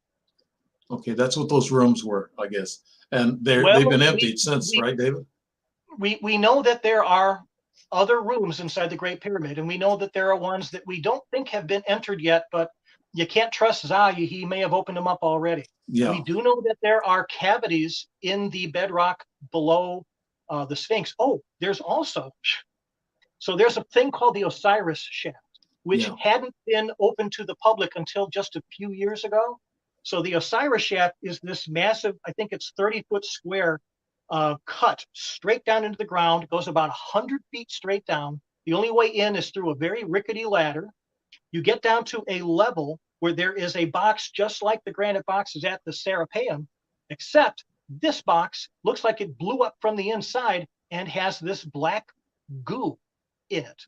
Speaker 1: Okay, that's what those rooms were, I guess. And they've been emptied since, right, David?
Speaker 2: We know that there are other rooms inside the Great Pyramid, and we know that there are ones that we don't think have been entered yet, but you can't trust Zahi. He may have opened them up already.
Speaker 1: Yeah.
Speaker 2: We do know that there are cavities in the bedrock below the Sphinx. Oh, there's also, so there's a thing called the Osiris shaft, which hadn't been open to the public until just a few years ago. So the Osiris shaft is this massive, I think it's 30-foot square cut straight down into the ground. It goes about 100 feet straight down. The only way in is through a very rickety ladder. You get down to a level where there is a box just like the granite boxes at the Serapeum, except this box looks like it blew up from the inside and has this black goo in it.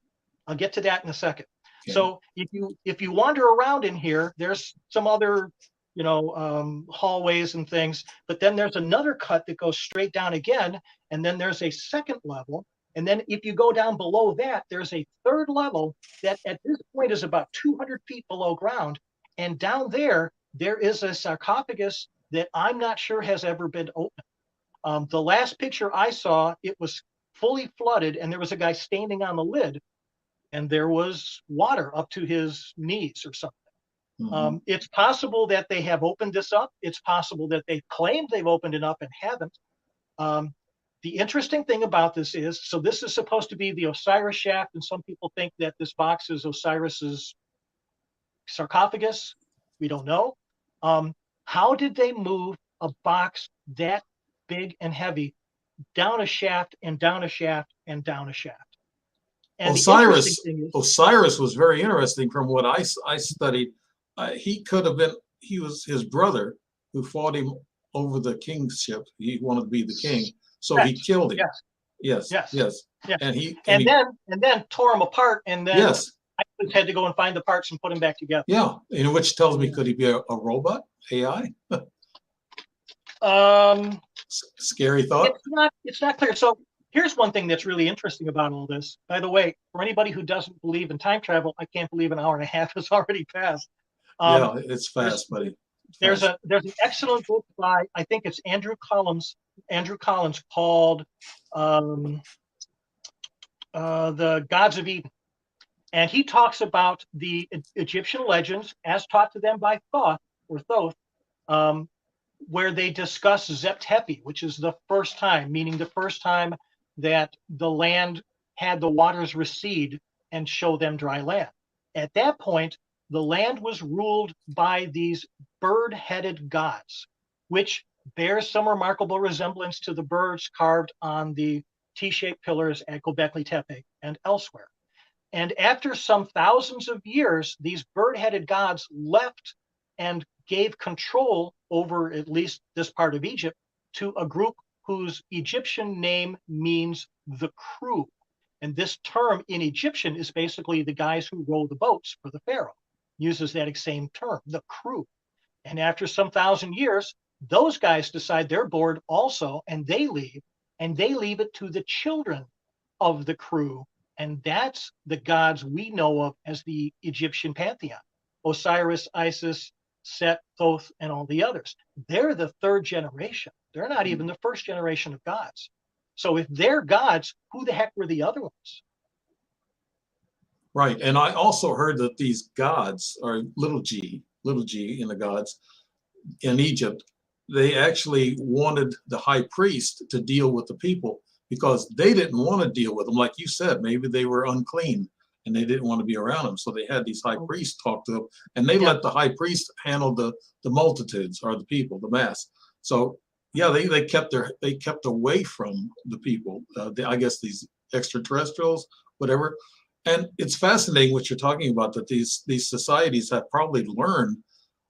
Speaker 2: I'll get to that in a second. Okay. So if you wander around in here, there's some other hallways and things, but then there's another cut that goes straight down again, and then there's a second level. And then if you go down below that, there's a third level that at this point is about 200 feet below ground. And down there is a sarcophagus that I'm not sure has ever been opened. The last picture I saw, it was fully flooded, and there was a guy standing on the lid, and there was water up to his knees or something. Mm-hmm. It's possible that they have opened this up. It's possible that they claimed they've opened it up and haven't. The interesting thing about this is, so this is supposed to be the Osiris shaft, and some people think that this box is Osiris's sarcophagus. We don't know. How did they move a box that big and heavy down a shaft and down a shaft and down a shaft? And
Speaker 1: Osiris was very interesting from what I studied. He could have been, he was his brother who fought him over the kingship. He wanted to be the king, so he killed him. Yes. And
Speaker 2: then tore him apart, and then I had to go and find the parts and put them back together.
Speaker 1: Yeah, and which tells me, could he be a robot, AI? Scary thought.
Speaker 2: It's not clear. So here's one thing that's really interesting about all this. By the way, for anybody who doesn't believe in time travel, I can't believe an hour and a half has already passed.
Speaker 1: Yeah, it's fast, buddy.
Speaker 2: There's an excellent book by, I think it's Andrew Collins called The Gods of Eden. And he talks about the Egyptian legends as taught to them by Thoth, where they discuss Zeptepi, which is the first time, meaning the first time that the land had the waters recede and show them dry land. At that point, the land was ruled by these bird-headed gods, which bears some remarkable resemblance to the birds carved on the T-shaped pillars at Göbekli Tepe and elsewhere. And after some thousands of years, these bird-headed gods left and gave control over at least this part of Egypt to a group whose Egyptian name means the crew. And this term in Egyptian is basically the guys who row the boats for the pharaoh, uses that same term, the crew. And after some thousand years, those guys decide they're bored also, and they leave it to the children of the crew. And that's the gods we know of as the Egyptian pantheon: Osiris, Isis, Set, Thoth, and all the others. They're the third generation. They're not even the first generation of gods. So if they're gods, who the heck were the other ones?
Speaker 1: Right. And I also heard that these gods, or little g in the gods in Egypt, they actually wanted the high priest to deal with the people because they didn't want to deal with them. Like you said, maybe they were unclean and they didn't want to be around them. So they had these high priests talk to them, and they let the high priest handle the multitudes, or the people, the mass. So yeah, they kept away from the people. I guess these extraterrestrials, whatever. And it's fascinating what you're talking about, that these societies have probably learned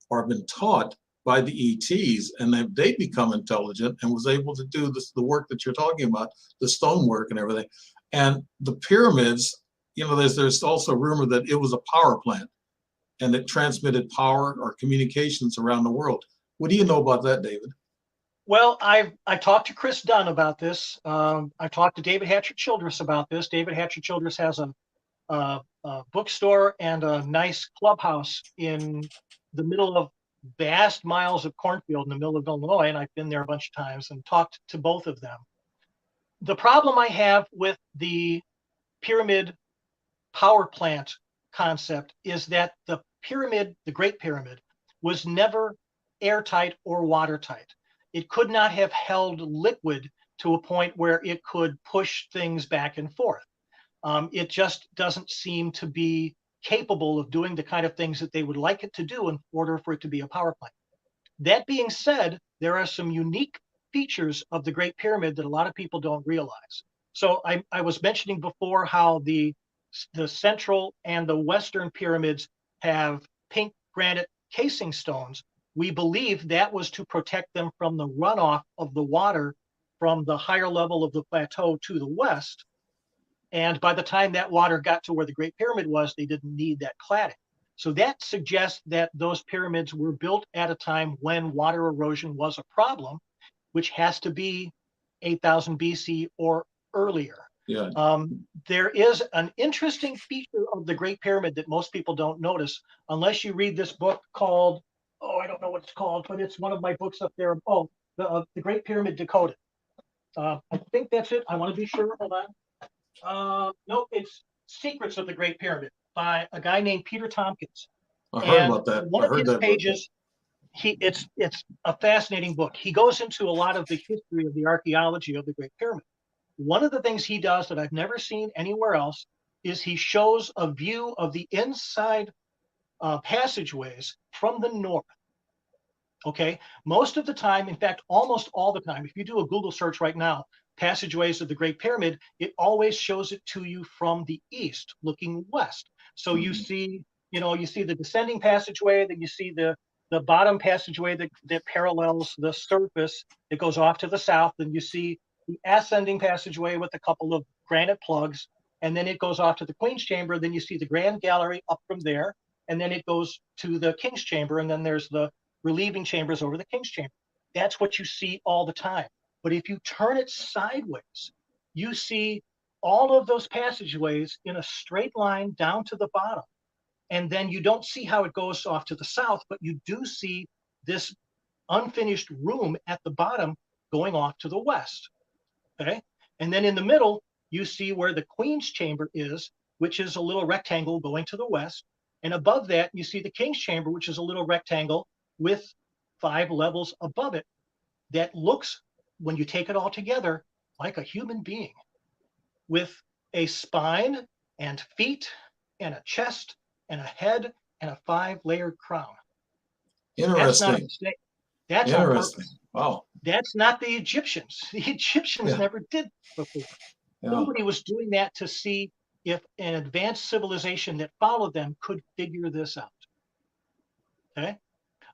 Speaker 1: or been taught by the ETs, and they become intelligent and was able to do the work that you're talking about, the stonework and everything. And the pyramids, there's also rumor that it was a power plant and it transmitted power or communications around the world. What do you know about that, David?
Speaker 2: Well, I talked to Chris Dunn about this. I talked to David Hatcher Childress about this. David Hatcher Childress has a bookstore and a nice clubhouse in the middle of vast miles of cornfield in the middle of Illinois, and I've been there a bunch of times and talked to both of them. The problem I have with the pyramid power plant concept is that the pyramid, the Great Pyramid, was never airtight or watertight. It could not have held liquid to a point where it could push things back and forth. It just doesn't seem to be capable of doing the kind of things that they would like it to do in order for it to be a power plant. That being said, there are some unique features of the Great Pyramid that a lot of people don't realize. So I was mentioning before how the central and the western pyramids have pink granite casing stones. We believe that was to protect them from the runoff of the water from the higher level of the plateau to the west. And by the time that water got to where the Great Pyramid was, they didn't need that cladding. So that suggests that those pyramids were built at a time when water erosion was a problem, which has to be 8,000 BC or earlier.
Speaker 1: Yeah.
Speaker 2: There is an interesting feature of the Great Pyramid that most people don't notice unless you read this book called, I don't know what it's called, but it's one of my books up there. The Great Pyramid Decoded. I think that's it. I want to be sure. Hold on. No, it's Secrets of the Great Pyramid by a guy named Peter Tompkins.
Speaker 1: I heard about that.
Speaker 2: One of his pages, it's a fascinating book. He goes into a lot of the history of the archaeology of the Great Pyramid. One of the things he does that I've never seen anywhere else is he shows a view of the inside passageways from the north. Okay, most of the time, in fact, almost all the time, if you do a Google search right now, passageways of the Great Pyramid, it always shows it to you from the east, looking west. So you see, you see the descending passageway, then you see the bottom passageway that parallels the surface. It goes off to the south, then you see the ascending passageway with a couple of granite plugs, and then it goes off to the Queen's Chamber. Then you see the Grand Gallery up from there, and then it goes to the King's Chamber, and then there's the relieving chambers over the King's Chamber. That's what you see all the time. But if you turn it sideways, you see all of those passageways in a straight line down to the bottom. And then you don't see how it goes off to the south, but you do see this unfinished room at the bottom going off to the west. Okay. And then in the middle, you see where the Queen's Chamber is, which is a little rectangle going to the west. And above that, you see the King's Chamber, which is a little rectangle with 5 levels above it that looks, when you take it all together, like a human being with a spine and feet and a chest and a head and a 5-layered crown. That's not a
Speaker 1: Interesting.
Speaker 2: mistake. That's on
Speaker 1: Interesting.
Speaker 2: purpose.
Speaker 1: Wow.
Speaker 2: That's not the Egyptians. The Egyptians
Speaker 1: Yeah.
Speaker 2: never did before.
Speaker 1: Yeah.
Speaker 2: Somebody was doing that to see if an advanced civilization that followed them could figure this out. Okay.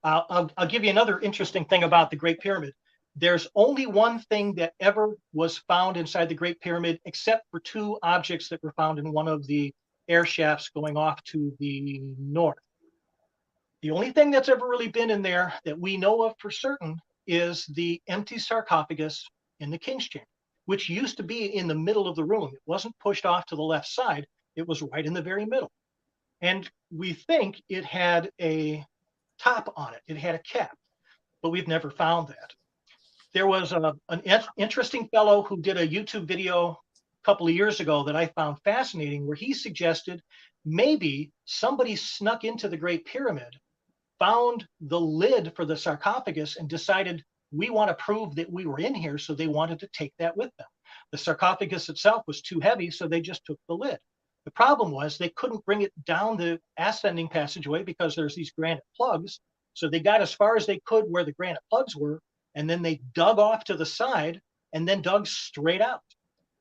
Speaker 2: I'll give you another interesting thing about the Great Pyramid. There's only one thing that ever was found inside the Great Pyramid, except for 2 objects that were found in one of the air shafts going off to the north. The only thing that's ever really been in there that we know of for certain is the empty sarcophagus in the King's Chamber, which used to be in the middle of the room. It wasn't pushed off to the left side. It was right in the very middle. And we think it had a top on it. It had a cap, but we've never found that. There was an interesting fellow who did a YouTube video a couple of years ago that I found fascinating, where he suggested maybe somebody snuck into the Great Pyramid, found the lid for the sarcophagus, and decided, we want to prove that we were in here, so they wanted to take that with them. The sarcophagus itself was too heavy, so they just took the lid. The problem was they couldn't bring it down the ascending passageway because there's these granite plugs. So they got as far as they could where the granite plugs were, and then they dug off to the side and then dug straight out.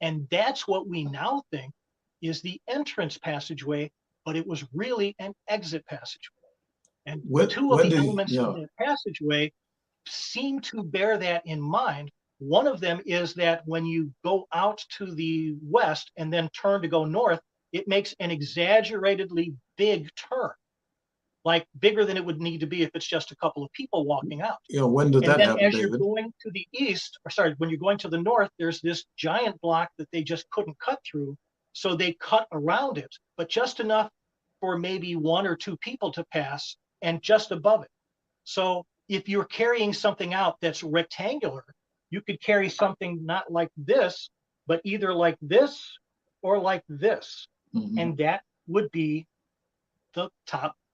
Speaker 2: And that's what we now think is the entrance passageway, but it was really an exit passageway. And 2 of the elements in that passageway seem to bear that in mind. One of them is that when you go out to the west and then turn to go north, it makes an exaggeratedly big turn, like bigger than it would need to be if it's just a couple of people walking out.
Speaker 1: When did that happen,
Speaker 2: as
Speaker 1: David?
Speaker 2: you're going to the east, or sorry, when you're going to the north, there's this giant block that they just couldn't cut through. So they cut around it, but just enough for maybe 1 or 2 people to pass, and just above it. So if you're carrying something out that's rectangular, you could carry something not like this, but either like this or like this.
Speaker 1: Mm-hmm.
Speaker 2: And that would be the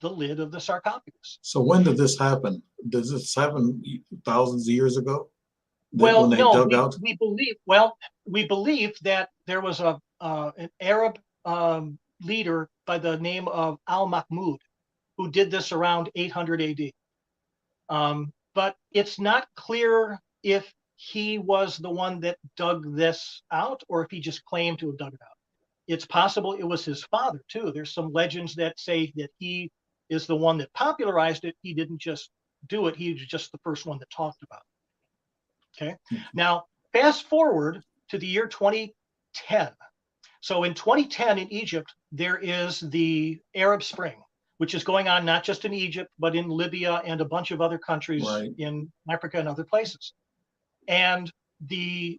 Speaker 2: lid of the sarcophagus.
Speaker 1: So when did this happen? Does this happen thousands of years ago?
Speaker 2: Well, no, we believe that there was an Arab leader by the name of Al-Mahmud who did this around 800 AD. But it's not clear if he was the one that dug this out or if he just claimed to have dug it out. It's possible it was his father too. There's some legends that say that he is the one that popularized it. He didn't just do it. He was just the first one that talked about it. Okay. Now, fast forward to the year 2010. So in 2010 in Egypt, there is the Arab Spring, which is going on not just in Egypt, but in Libya and a bunch of other countries in Africa and other places. And the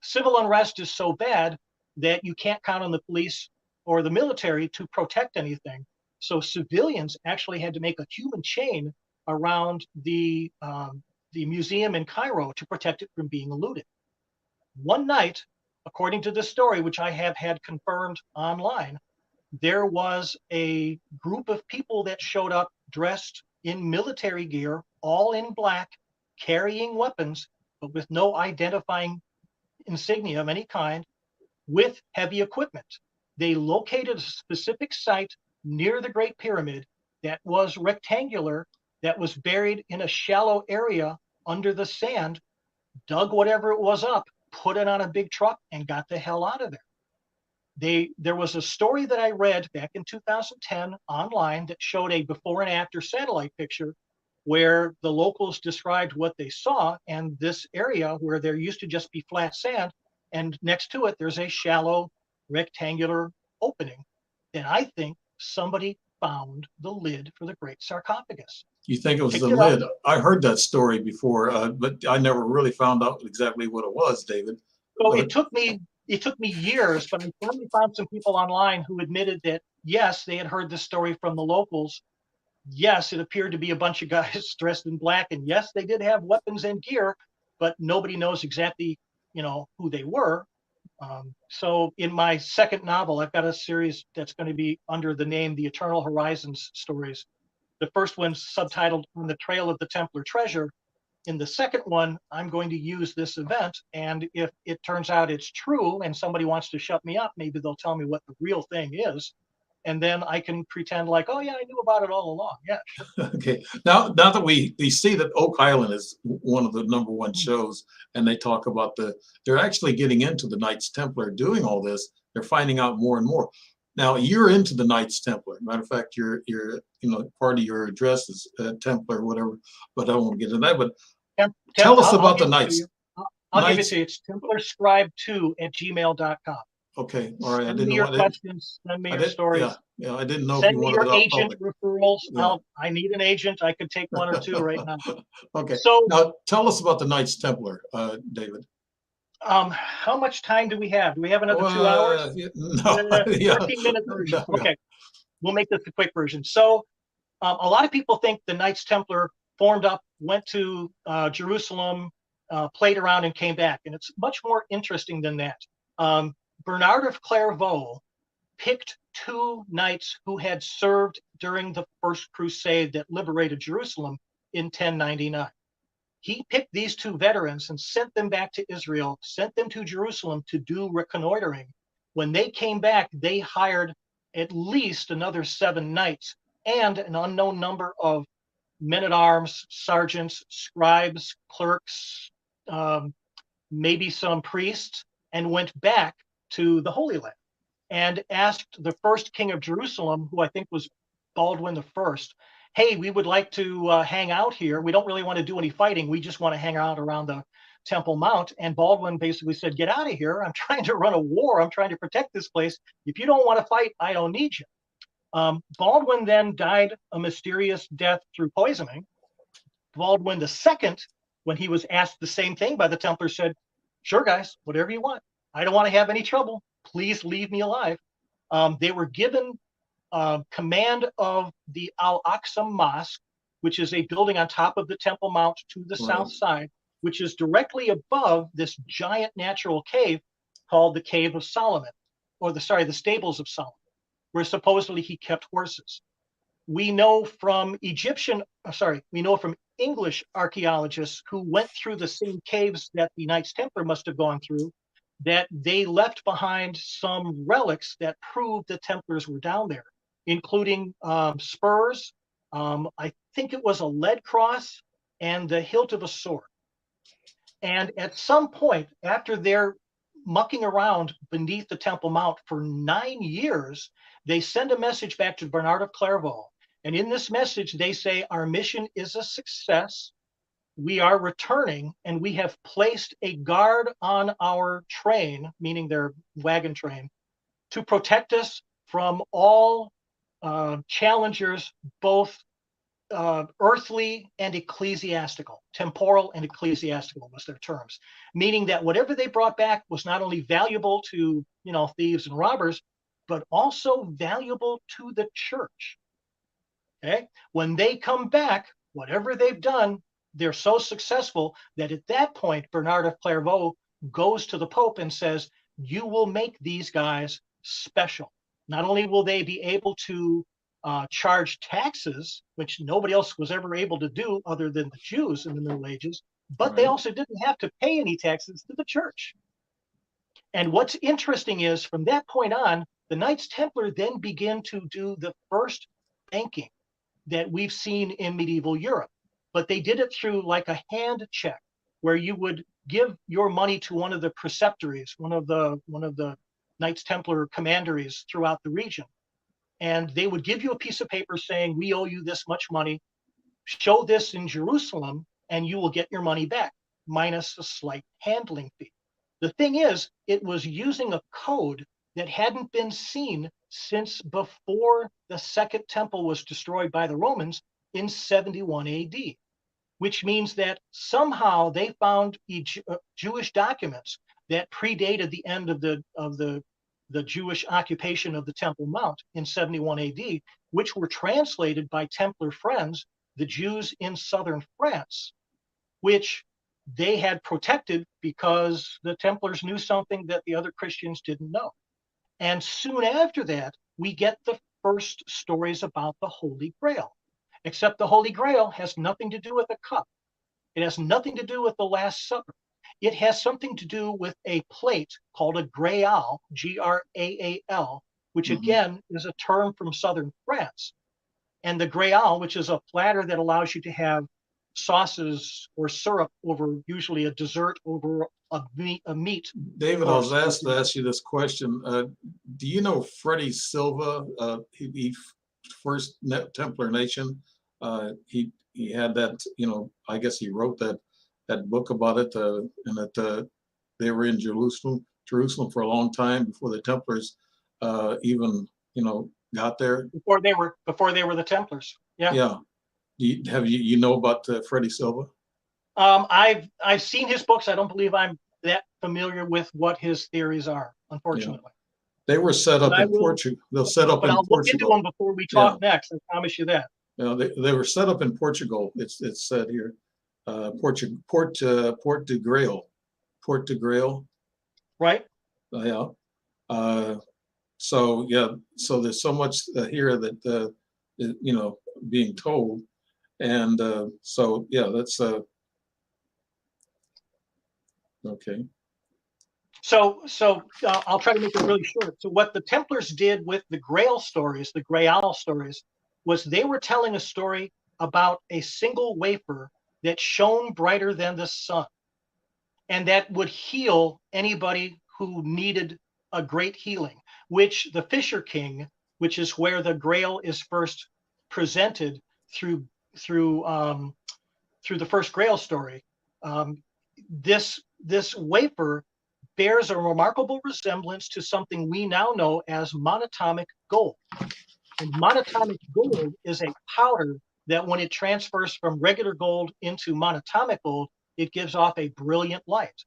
Speaker 2: civil unrest is so bad that you can't count on the police or the military to protect anything. So civilians actually had to make a human chain around the museum in Cairo to protect it from being looted. One night, according to this story, which I have had confirmed online, there was a group of people that showed up dressed in military gear, all in black, carrying weapons, but with no identifying insignia of any kind, with heavy equipment. They located a specific site near the Great Pyramid that was rectangular, that was buried in a shallow area under the sand, dug whatever it was up, put it on a big truck, and got the hell out of there. There was a story that I read back in 2010 online that showed a before and after satellite picture where the locals described what they saw, and this area where there used to just be flat sand, and next to it there's a shallow rectangular opening. And I think somebody found the lid for the great sarcophagus.
Speaker 1: You think it was the lid? I heard that story before, but I never really found out exactly what it was, David.
Speaker 2: So it took me years, but I finally found some people online who admitted that, yes, they had heard this story from the locals. Yes, it appeared to be a bunch of guys dressed in black. And yes, they did have weapons and gear, but nobody knows exactly, who they were. So in my second novel, I've got a series that's going to be under the name The Eternal Horizons Stories. The first one's subtitled On the Trail of the Templar Treasure. In the second one, I'm going to use this event, and if it turns out it's true and somebody wants to shut me up, maybe they'll tell me what the real thing is, and then I can pretend like, oh yeah, I knew about it all along. Yeah, sure.
Speaker 1: Okay. Now that we see that Oak Island is one of the #1 shows, and they talk about they're actually getting into the Knights Templar doing all this. They're finding out more and more. Now you're into the Knights Templar. Matter of fact, you're part of your address is Templar, whatever. But I won't get into that. But tell us about the Knights.
Speaker 2: I'll give it to you. It's templarscribe2@gmail.com.
Speaker 1: Okay, all right.
Speaker 2: Send me your questions. Send me your stories.
Speaker 1: Yeah, I didn't know.
Speaker 2: Send me your agent referrals.
Speaker 1: Yeah.
Speaker 2: I need an agent. I could take one or two right now.
Speaker 1: Okay.
Speaker 2: So
Speaker 1: now tell us about the Knights Templar, David.
Speaker 2: How much time do we have? Do we have another 2 hours?
Speaker 1: No.
Speaker 2: 13-minute version.
Speaker 1: No,
Speaker 2: okay, we'll make this a quick version. So a lot of people think the Knights Templar formed up, went to Jerusalem, played around, and came back. And it's much more interesting than that. Bernard of Clairvaux picked 2 knights who had served during the First Crusade that liberated Jerusalem in 1099. He picked these 2 veterans and sent them back to Israel, sent them to Jerusalem to do reconnoitering. When they came back, they hired at least another 7 knights and an unknown number of men-at-arms, sergeants, scribes, clerks, maybe some priests, and went back to the Holy Land and asked the first king of Jerusalem, who I think was Baldwin I, hey, we would like to hang out here. We don't really want to do any fighting. We just want to hang out around the Temple Mount. And Baldwin basically said, get out of here. I'm trying to run a war. I'm trying to protect this place. If you don't want to fight, I don't need you. Baldwin then died a mysterious death through poisoning. Baldwin II, when he was asked the same thing by the Templars, said, sure, guys, whatever you want. I don't want to have any trouble. Please leave me alive. They were given command of the Al-Aqsa Mosque, which is a building on top of the Temple Mount to the south side, which is directly above this giant natural cave called the Cave of Solomon, or the Stables of Solomon, where supposedly he kept horses. We know from English archaeologists who went through the same caves that the Knights Templar must have gone through, that they left behind some relics that proved the Templars were down there, including spurs, I think it was a lead cross, and the hilt of a sword. And at some point, after they're mucking around beneath the Temple Mount for 9 years, they send a message back to Bernard of Clairvaux. And in this message, they say, our mission is a success. We are returning, and we have placed a guard on our train, meaning their wagon train, to protect us from all challengers, both earthly and ecclesiastical. Temporal and ecclesiastical was their terms, meaning that whatever they brought back was not only valuable to, thieves and robbers, but also valuable to the church. Okay, when they come back, whatever they've done, they're so successful that at that point, Bernard of Clairvaux goes to the Pope and says, you will make these guys special. Not only will they be able to charge taxes, which nobody else was ever able to do other than the Jews in the Middle Ages, but they also didn't have to pay any taxes to the church. And what's interesting is from that point on, the Knights Templar then begin to do the first banking that we've seen in medieval Europe. But they did it through like a hand check, where you would give your money to one of the preceptories, one of the Knights Templar commanderies throughout the region. And they would give you a piece of paper saying, we owe you this much money. Show this in Jerusalem, and you will get your money back, minus a slight handling fee. The thing is, it was using a code that hadn't been seen since before the Second Temple was destroyed by the Romans in 71 AD, which means that somehow they found Jewish documents that predated the end of the Jewish occupation of the Temple Mount in 71 AD, which were translated by Templar friends, the Jews in southern France, which they had protected because the Templars knew something that the other Christians didn't know. And soon after that, we get the first stories about the Holy Grail. except the Holy Grail has nothing to do with a cup. It has nothing to do with the Last Supper. It has something to do with a plate called a graal, Graal, which again is a term from southern France. And the graal, which is a platter that allows you to have sauces or syrup over usually a dessert over a meat.
Speaker 1: David, I was asked to ask you this question. Do you know Freddie Silva? He first Templar Nation. He had that, I guess he wrote that book about it, and that they were in Jerusalem for a long time before the Templars even got there.
Speaker 2: Before they were the Templars. Yeah.
Speaker 1: Yeah. You know about Freddie Silva?
Speaker 2: I've seen his books. I don't believe I'm that familiar with what his theories are, unfortunately.
Speaker 1: Yeah. They were set up in Portugal. They'll set up in Portugal. But I'll look into them
Speaker 2: before we talk next. I promise you that.
Speaker 1: They were set up in Portugal. It's said here, Port de Grail.
Speaker 2: Right.
Speaker 1: Yeah. So there's so much here that being told, and that's okay.
Speaker 2: So I'll try to make it really short. So what the Templars did with the Grail stories, the Graal stories, was they were telling a story about a single wafer that shone brighter than the sun, and that would heal anybody who needed a great healing, which the Fisher King, which is where the Grail is first presented through the first Grail story. This wafer bears a remarkable resemblance to something we now know as monatomic gold. And monatomic gold is a powder that when it transfers from regular gold into monatomic gold, it gives off a brilliant light.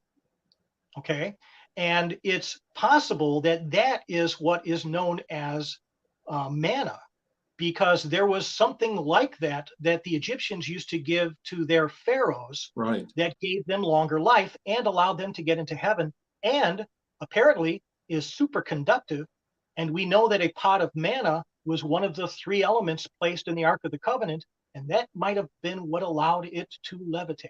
Speaker 2: Okay. And it's possible that that is what is known as manna, because there was something like that the Egyptians used to give to their pharaohs,
Speaker 1: right,
Speaker 2: that gave them longer life and allowed them to get into heaven, and apparently is superconductive. And we know that a pot of manna was one of the three elements placed in the Ark of the Covenant, and that might have been what allowed it to levitate.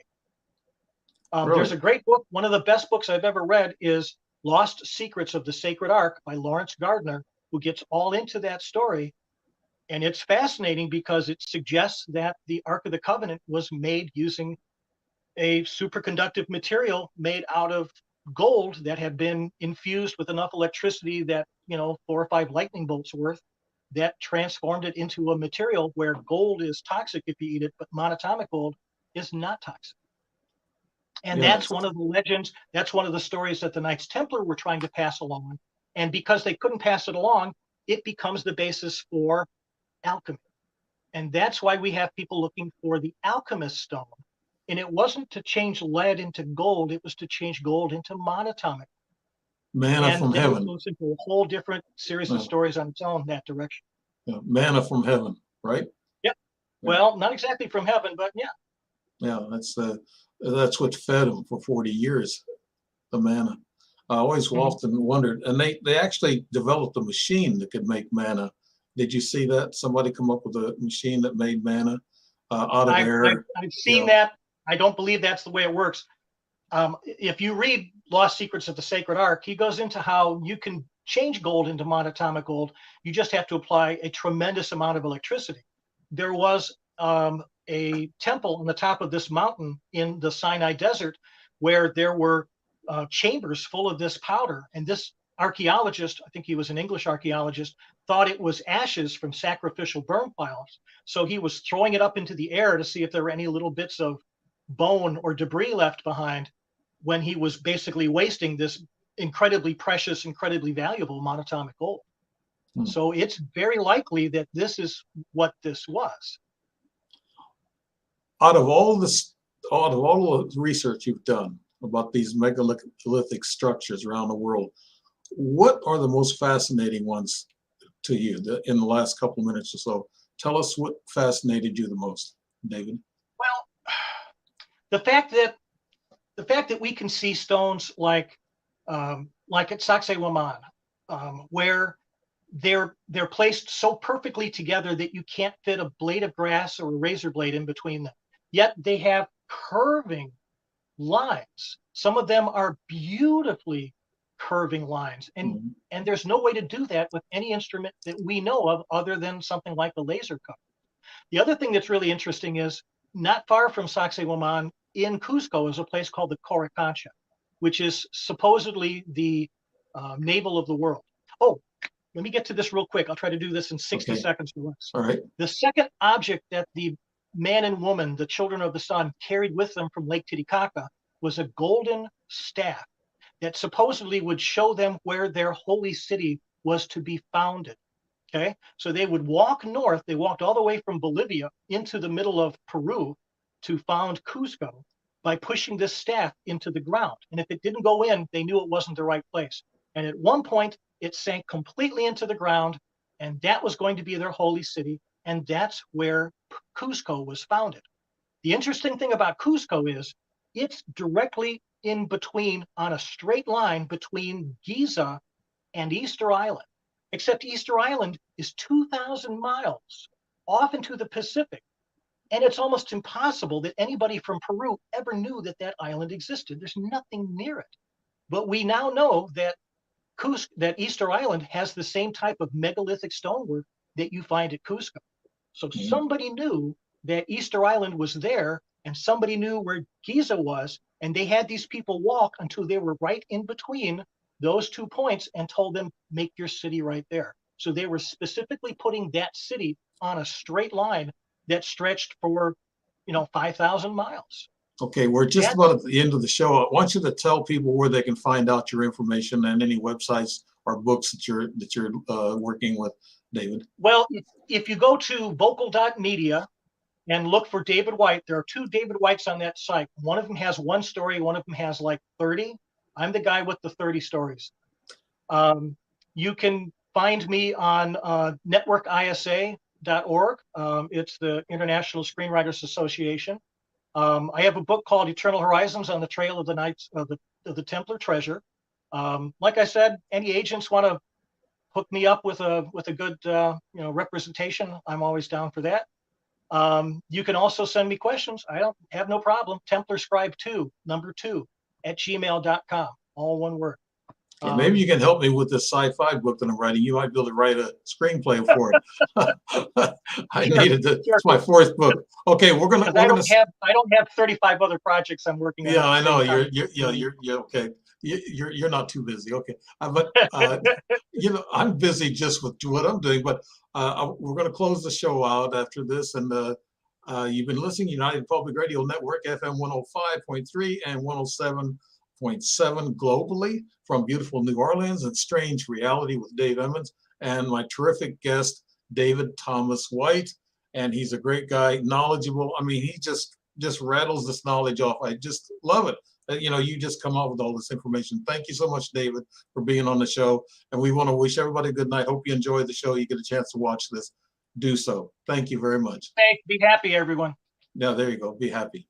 Speaker 2: Really? There's a great book. One of the best books I've ever read is Lost Secrets of the Sacred Ark by Lawrence Gardner, who gets all into that story. And it's fascinating because it suggests that the Ark of the Covenant was made using a superconductive material made out of gold that had been infused with enough electricity that, 4 or 5 lightning bolts worth, that transformed it into a material where gold is toxic if you eat it, but monatomic gold is not toxic. And that's one of the legends. That's one of the stories that the Knights Templar were trying to pass along. And because they couldn't pass it along, it becomes the basis for alchemy. And that's why we have people looking for the alchemist stone. And it wasn't to change lead into gold, it was to change gold into monatomic.
Speaker 1: Manna from heaven.
Speaker 2: It goes into a whole different series of stories on its own in that direction.
Speaker 1: Yeah. Manna from heaven, right?
Speaker 2: Yep. Yeah. Well, not exactly from heaven, but yeah.
Speaker 1: Yeah, that's what fed them for 40 years, the manna. I always often wondered, and they actually developed a machine that could make manna. Did you see that? Somebody come up with a machine that made manna out of air.
Speaker 2: I've seen that. I don't believe that's the way it works. If you read Lost Secrets of the Sacred Ark, he goes into how you can change gold into monatomic gold. You just have to apply a tremendous amount of electricity. There was a temple on the top of this mountain in the Sinai Desert where there were chambers full of this powder. And this archaeologist, I think he was an English archaeologist, thought it was ashes from sacrificial burn piles. So he was throwing it up into the air to see if there were any little bits of bone or debris left behind, when he was basically wasting this incredibly precious, incredibly valuable monatomic gold. So it's very likely that this is what this was.
Speaker 1: Out of all the research you've done about these megalithic structures around the world, what are the most fascinating ones to you in the last couple of minutes or so? Tell us what fascinated you the most, David.
Speaker 2: Well, the fact that we can see stones like at Sacsayhuaman, where they're placed so perfectly together that you can't fit a blade of grass or a razor blade in between them. Yet they have curving lines. Some of them are beautifully curving lines, and there's no way to do that with any instrument that we know of other than something like a laser cutter. The other thing that's really interesting is not far from Sacsayhuaman in Cusco is a place called the Coricancha, which is supposedly the navel of the world. Oh, let me get to this real quick. I'll try to do this in 60 seconds or less.
Speaker 1: All right.
Speaker 2: The second object that the man and woman, the children of the sun, carried with them from Lake Titicaca was a golden staff that supposedly would show them where their holy city was to be founded. Okay, so they would walk north. They walked all the way from Bolivia into the middle of Peru to found Cusco by pushing this staff into the ground. And if it didn't go in, they knew it wasn't the right place. And at one point, it sank completely into the ground, and that was going to be their holy city. And that's where Cusco was founded. The interesting thing about Cusco is it's directly in between, on a straight line between Giza and Easter Island. Except Easter Island is 2,000 miles off into the Pacific. And it's almost impossible that anybody from Peru ever knew that that island existed. There's nothing near it. But we now know that that Easter Island has the same type of megalithic stonework that you find at Cusco. So somebody knew that Easter Island was there, and somebody knew where Giza was, and they had these people walk until they were right in between those 2 points and told them, make your city right there. So they were specifically putting that city on a straight line that stretched for, 5,000 miles.
Speaker 1: Okay, we're just about at the end of the show. I want you to tell people where they can find out your information and any websites or books that you're working with, David.
Speaker 2: Well, if you go to vocal.media and look for David White, there are 2 David Whites on that site. One of them has 1 story, one of them has like 30. I'm the guy with the 30 stories. You can find me on networkisa.org. It's the International Screenwriters Association. I have a book called Eternal Horizons on the Trail of the Knights of the Templar Treasure. Like I said, any agents want to hook me up with a good representation, I'm always down for that. You can also send me questions. I don't have no problem. TemplarScribe2, number 2, @gmail.com, all one word.
Speaker 1: Okay, maybe you can help me with this sci-fi book that I'm writing. You might be able to write a screenplay for it. I needed it. It's my 4th book. Okay, I
Speaker 2: don't have 35 other projects I'm working on.
Speaker 1: Yeah, I know. You're okay. You're not too busy. Okay, but I'm busy just with what I'm doing. But we're going to close the show out after this, and you've been listening to United Public Radio Network, FM 105.3 and 107.7 globally from beautiful New Orleans, and Strange Reality with Dave Emmons and my terrific guest, David Thomas White. And he's a great guy, knowledgeable. I mean, he just rattles this knowledge off. I just love it. You just come out with all this information. Thank you so much, David, for being on the show. And we want to wish everybody a good night. Hope you enjoyed the show. You get a chance to watch this. Do so. Thank you very much.
Speaker 2: Be happy, everyone.
Speaker 1: Yeah, there you go. Be happy.